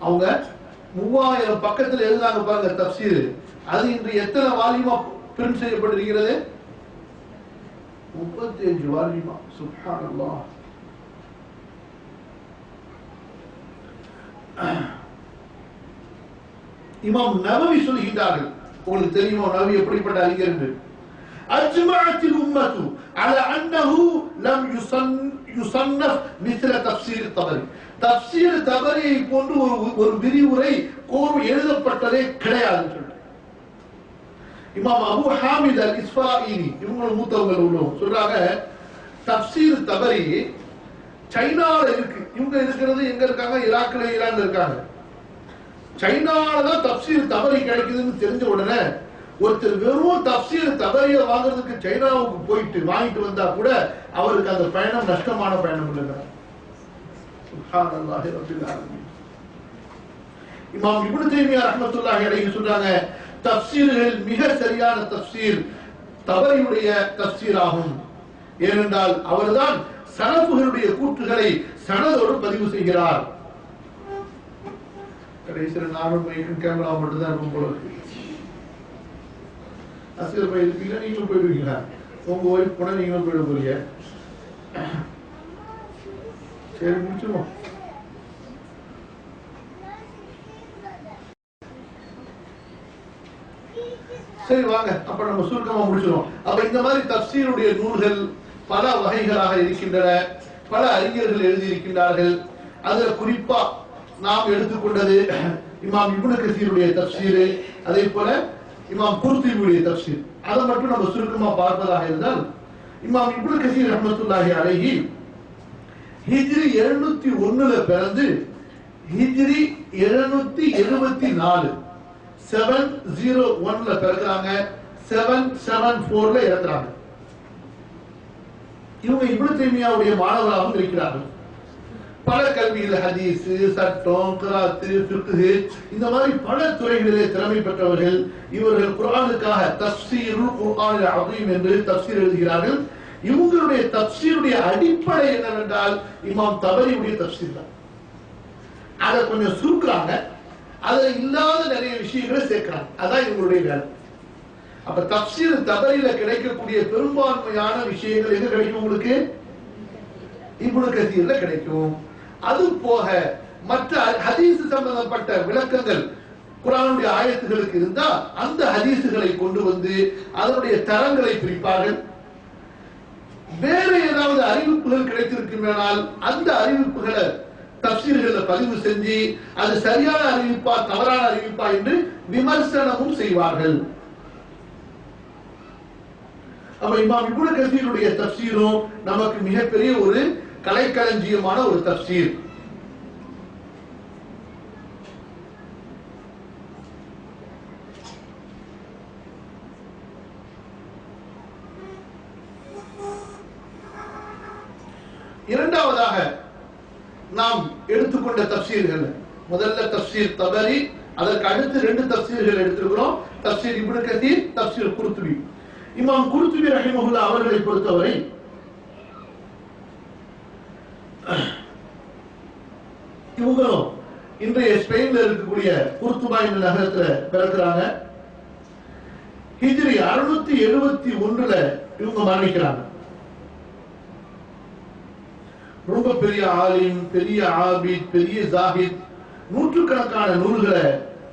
அவங்க 3000 பக்கத்தில் எழுதுறாங்க பாருங்க தப்சீர். அது இன்று எத்தனை வால்யூமா பிரிண்ட் செய்யப்பட்டிருக்கிறது? 35 வால்யூமா. சுப்ஹானல்லாஹ். இமாம் நவவி சொல்கிறார்கள். உங்களுக்கு தெரியுமா நவவி எப்படிப்பட்ட அறிஞர் என்று? அஜ்மஅத்தில் உம்மத்து அலா அன்னஹு லம் யுஸன்னஃப் மிஸ்ல தஃப்ஸீர் தபரி. தஃப்ஸீர் தபரியை போன்று ஒரு விரிவுரை கோர்வு எழுதப்பட்டதே கிடையாது சொல்றாங்க. இமாம் அபூ ஹாமித் அல் இஸ்ஃபாஈனி இவங்க மூத்தவங்க உள்ளவங்க சொல்றாங்க, தஃப்ஸீர் தபரி சைனால இருக்கு. இவங்க இருக்கிறது எங்க இருக்காங்க? ஈராக்ல, ஈரான்ல இருக்காங்க. சைனால தான் தஃப்ஸீர் தபரி கிடைக்குதுன்னு தெரிஞ்ச உடனே ஒருத்தர் வெறும் தஃப்ஸீர் தபரிய வாங்குறதுக்கு சைனாவுக்கு போயிட்டு வாங்கிட்டு வந்தா கூட அவருக்கு அந்த பயணம் நஷ்டமான பயணம் இல்லைங்க. சுப்ஹானல்லாஹி ரப்பில் ஆலமீன். இமாம் இப்னு தைமியா ரஹ்மத்துல்லாஹி அலைஹி சொல்றாங்க, தஃப்ஸீர்கள் மிக சரியான தஃப்ஸீர் தபரியுடைய தஃப்ஸீர் ஆகும். ஏனென்றால் அவர்தான் சனஃபுகளுடைய கூற்றுகளை சனதோடு பதிவு செய்கிறார். கடைசியில் நானும் மைக்கும் கேமரா மட்டும் தான் இருக்கும் போல இருக்கு. அசில் போய் இருக்கீங்க, நீங்களும் போயிடுவீங்களா? உங்க ஒய்ஃப் போனா நீங்களும் போயிட போறீங்க. சரி, முடிச்சிருவோம். சரி வாங்க, அப்ப நம்ம சுருக்கமா முடிச்சிருவோம். அப்ப இந்த மாதிரி தஃப்ஸீருடைய நூல்கள் பல வகைகளாக இருக்கின்றன. பல அறிஞர்கள் எழுதியிருக்கின்றார்கள். அதுல குறிப்பா நாம் எடுத்துக்கொண்டது இமாம் இப்னு கஸீருடைய தஃப்ஸீர், அதே போல இமாம் குர்துபியுடைய தஃப்ஸீர். அதை மட்டும் நம்ம சுருக்கமா பார்ப்பதாக இருந்தால், இமாம் இப்னு கஸீர் ரஹ்மத்துல்லாஹி அலைஹி ஹிஜ்ரி 701ல பிறந்து ஹிஜ்ரி 774 701ல பிறக்கிறாங்க, 774ல இறக்குறாங்க. இவங்க இப்னு தைமியாவுடைய மாணவராகவும் இருக்கிறார்கள். பல கல்விகள், ஹதீஸ், சட்டம், கிராத், ஃபிக்ஹ், இந்த மாதிரி பல துறைகளிலே திறமை பெற்றவர்கள். இவர்கள் குர்ஆனுக்காக தஃப்ஸீருல் குர்ஆனில் அஸீம் என்று தஃப்ஸீர் எழுதுகிறார்கள். இவங்களுடைய தஃப்ஸீருடைய அடிப்படை என்னவென்றால் இமாம் தபரியுடைய தஃப்ஸீர் தான். அதை கொஞ்சம் சுருக்குறாங்க, அதுல இல்லாத நிறைய விஷயங்களை சேர்க்கிறாங்க. அதான் இவங்களுடைய வேலை. அப்ப தஃப்ஸீர் தபரியில கிடைக்கக்கூடிய பெரும்பான்மையான விஷயங்கள் எங்க கிடைக்கும்? உங்களுக்கு இப்னு கஸீர்ல கிடைக்கும். அது போக மற்ற ஹதீஸ் சம்பந்தப்பட்ட விளக்கங்கள் குர்ஆனுடைய ஆயத்துகளுக்கு இருந்தா அந்த ஹதீசுகளை கொண்டு வந்து அதனுடைய தரங்களை பிரிப்பார்கள். வேற ஏதாவது அறிவிப்புகள் கிடைத்திருக்கின்றனால் அந்த அறிவிப்புகளை தஃப்ஸீர்கள்ல பதிவு செஞ்சு அது சரியான அறிவிப்பா தவறான அறிவிப்பா என்று விமர்சனமும் செய்வார்கள். அப்ப இமாம் இப்னு கஸீருடைய தஃப்ஸீரும் நமக்கு மிகப்பெரிய ஒரு கலைக்களஞ்சியமான ஒரு தஃப்ஸீர். இரண்டாவதாக நாம் எடுத்துக்கொண்ட தஃப்ஸீர்கள், முதல்ல தஃப்ஸீர் தபரி, அதற்கு அடுத்து 2 தஃப்ஸீர்கள் எடுத்துக்கிறோம். தஃப்ஸீர் இப்னு கஸீர், தஃப்ஸீர் குர்துபி. இமாம் குர்துபி ரஹிமஹுல்லாஹ் அவர்களை பொறுத்தவரை இவங்களும் இன்றைய ஸ்பெயின்ல இருக்கக்கூடிய குர்துபா என்ற நகரத்துல பிறக்கிறாங்க. ஹிஜ்ரி 671ல இவங்க மரணிக்கிறாங்க. ரொம்ப பெரிய ஆலிம், பெரிய ஆபித், பெரிய ஜாஹித், நூற்றுக்கணக்கான நூல்களை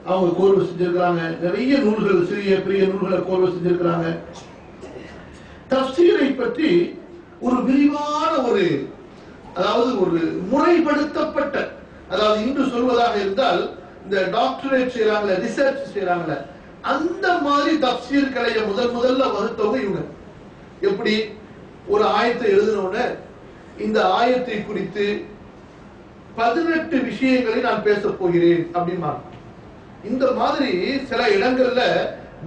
அவங்க கோர்வு செஞ்சிருக்கிறாங்க. நிறைய நூல்கள், சிறிய பெரிய நூல்களை கோர்வு செஞ்சிருக்கிறாங்க. தஃப்ஸீரை பற்றி ஒரு விரிவான ஒரு, அதாவது ஒரு முறைப்படுத்தப்பட்ட, அதாவது இன்று சொல்வதாக இருந்தால் இந்த டாக்டரேட் செய்யறாங்களே, ரிசர்ச் செய்யறாங்களே, அந்த மாதிரி தஃப்ஸீர் கலையை முதல்ல வகுத்தவங்க இவங்க. எப்படி ஒரு ஆயத்தை எழுதினோன்னு இந்த ஆயத்தை குறித்து 18 விஷயங்களை நான் பேச போகிறேன் அப்படின்னா, இந்த மாதிரி சில இடங்கள்ல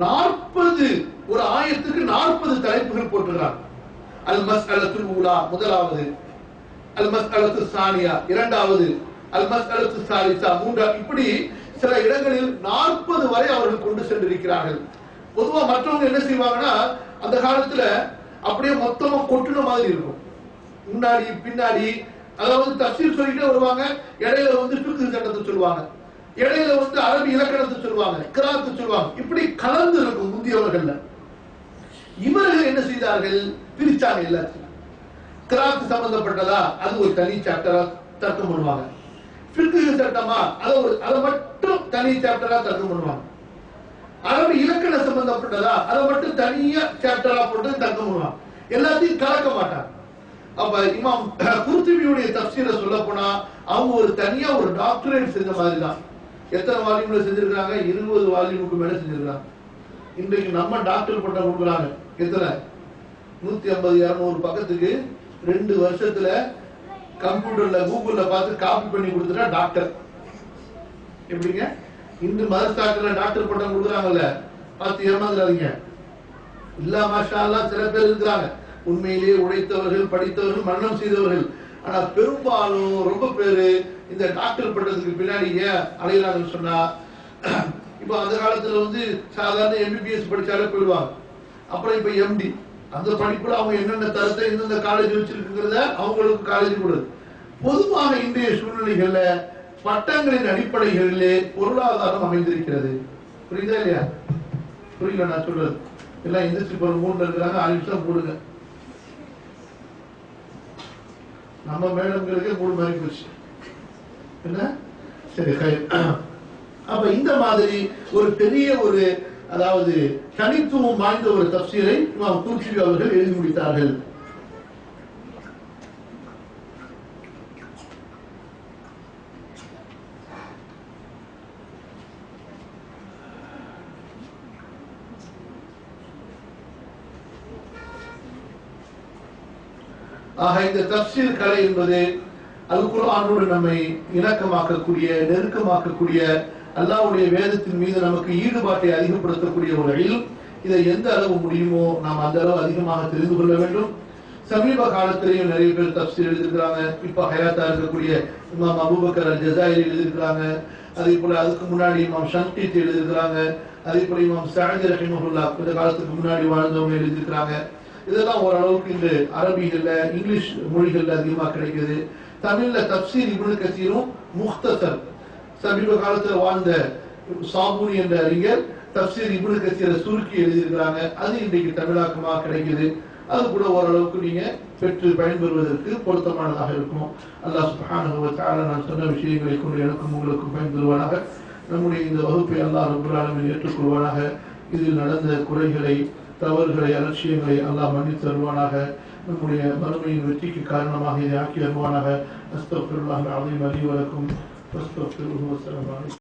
40 ஒரு ஆயத்துக்கு 40 தலைப்புகள் போட்டுறாங்க. அல் மஸ்அலத்துல் ஊலா முதலாவது, அல் மஸ்அலத்து சானியா இரண்டாவது, அல் மஸ்அலத்து சாலிசா மூன்றாவது, இப்படி சில இடங்களில் 40 வரை அவர்கள் கொண்டு சென்றிருக்கிறார்கள். பொதுவா மற்றவங்க என்ன செய்வாங்கன்னா அந்த காலத்துல அப்படியே மொத்தமா கொட்டுன மாதிரி இருக்கும், முன்னாடி பின்னாடி. அதாவது தஃசீர் சொல்லிட்டே வருவாங்க, இடையில ஃபிக்ஹ் சட்டத்தை சொல்லுவாங்க, இடையில அரபி இலக்கணத்தை சொல்லுவாங்க, கிராத்து சொல்லுவாங்க, இப்படி கலந்து இருக்கும் முந்தியவர்கள். இவர்கள் என்ன செய்தார்கள், பிரிச்சாங்க எல்லாத்தையும். கிராத்து சம்பந்தப்பட்டதா அது ஒரு தனி சாப்டரா தர்க்கம் பண்ணுவாங்க, ஃபிக்ஹ் சட்டமா அதை மட்டும் தனி சாப்டரா தர்க்கம் பண்ணுவாங்க, அரபி இலக்கண சம்பந்தப்பட்டதா அதை மட்டும் தனியா சாப்டரா போட்டு தர்க்கம் பண்ணுவாங்க, எல்லாத்தையும் கலக்க மாட்டாங்க. அப்ப இமாம் குர்துபியுடைய தஃப்சீரை சொல்ல போனா அவங்க ஒரு தனியா ஒரு டாக்டரேட் செஞ்ச மாதிரி தான். எத்தனை வால்யூம்ல செஞ்சிருக்காங்க, 20 வால்யூமுக்கு மேல செஞ்சிருக்காங்க. இன்றைக்கு நம்ம டாக்டர் பட்டம் கொடுக்குறாங்க, எத்தனை 150 200 பக்கத்துக்கு 2 வருஷத்துல கம்ப்யூட்டர்ல கூகுள்ல பார்த்து காப்பி பண்ணி கொடுத்துட்டா டாக்டர். எப்படிங்க இந்து மதரசாக்கள டாக்டர் பட்டம் கொடுக்குறாங்கல்ல, பார்த்து ஏமாந்துடாதீங்க. இல்ல மாஷா அல்லாஹ் சில பேர் இருக்கிறாங்க உண்மையிலேயே உழைத்தவர்கள், படித்தவர்கள், மரணம் செய்தவர்கள். ஆனா பெரும்பாலும் ரொம்ப பேரு இந்த டாக்டர் பட்டத்துக்கு பின்னாடி ஏன் அலையிறாங்கன்னு சொன்னா, இப்ப அந்த காலத்துல சாதாரண எம்பிபிஎஸ் படிச்சாலே போயிடுவாங்க. அப்புறம் இப்ப எம்டி, அந்த படிப்புல அவங்க என்னென்ன தரத்தை எந்தெந்த காலேஜ் வச்சிருக்குங்கிறத அவங்களுக்கு காலேஜ் கொடுது. பொதுவாக இன்றைய சூழ்நிலைகள்ல பட்டங்களின் அடிப்படைகளிலே பொருளாதாரம் அமைந்திருக்கிறது. புரியுதா இல்லையா? புரியல நான் சொல்றது எல்லாம் எந்திரிச்சு போற மூணுல இருக்கிறாங்க, 6 நிமிஷம் போடுங்க. நம்ம மேடம்களுக்கு 3 மாதிரி போச்சு என்ன. சரி, அப்ப இந்த மாதிரி ஒரு பெரிய அதாவது தனித்துவம் வாய்ந்த ஒரு தஃப்சீரை இமாம் குர்துபி அவர்கள் எழுதி முடித்தார்கள். ஆக இந்த தஃப்சீர் கலை என்பது அல் குர்ஆனோடு நம்மை இணக்கமாக்கக்கூடிய, நெருக்கமாக்கக்கூடிய, அல்லாஹ்வுடைய வேதத்தின் மீது நமக்கு ஈடுபாட்டை அதிகப்படுத்தக்கூடிய ஒரு இல்ம். இதை எந்த அளவு முடியுமோ நாம் அந்த அளவு அதிகமாக தெரிந்து கொள்ள வேண்டும். சமீப காலத்திலேயும் நிறைய பேர் தஃப்சீர் எழுதியிருக்கிறாங்க. இப்ப ஹயாத்தா இருக்கக்கூடிய இமாம் அபூபக்கர் அல் ஜஸாயிரி எழுதியிருக்கிறாங்க. அதே போல அதுக்கு முன்னாடி இமாம் ஷன்கீத் எழுதியிருக்கிறாங்க. அதே போல இமாம் சஅதி ரஹிமஹுல்லாஹ் கொஞ்ச காலத்துக்கு முன்னாடி வாழ்ந்தவங்க எழுதியிருக்கிறாங்க. இதெல்லாம் ஓரளவுக்கு இந்த அரபிகள்ல, இங்கிலீஷ் மொழிகள்ல அதிகமா கிடைக்குது. தமிழ்ல தஃப்சீர் இப்னு கஸீரும் முக்தசர், சமீப காலத்துல வாழ்ந்த சாபூனி என்ற அறிஞர் தஃப்சீர் இப்னு கஸீரை சுருக்கி எழுதியிருக்கிறாங்க. அது இன்றைக்கு தமிழாக்கமா கிடைக்குது. அது கூட ஓரளவுக்கு நீங்க பெற்று பயன்பெறுவதற்கு பொருத்தமானதாக இருக்கும். அல்லாஹ் சுப்ஹானஹு வ தஆலா நான் சொன்ன விஷயங்களை கொண்டு எனக்கும் உங்களுக்கும் பயன்பெறுவானாக. நம்முடைய இந்த வகுப்பை அல்லாஹ் ரப்பல் ஆலமீன் ஏற்றுக்கொள்வானாக. இதில் நடந்த குறைகளை, தவறுகளை, அலட்சியங்களை அல்லாஹ் மன்னித்து தருவானாக. நம்முடைய மறுமையின் வெற்றிக்கு காரணமாக இதை ஆக்கி வருவானாக. அஸ்தக்ஃபிருல்லாஹ் அல் அஸீம் லி வ லக்கும். அஸ்தக்ஃபிருஹு வ ஸலாம்.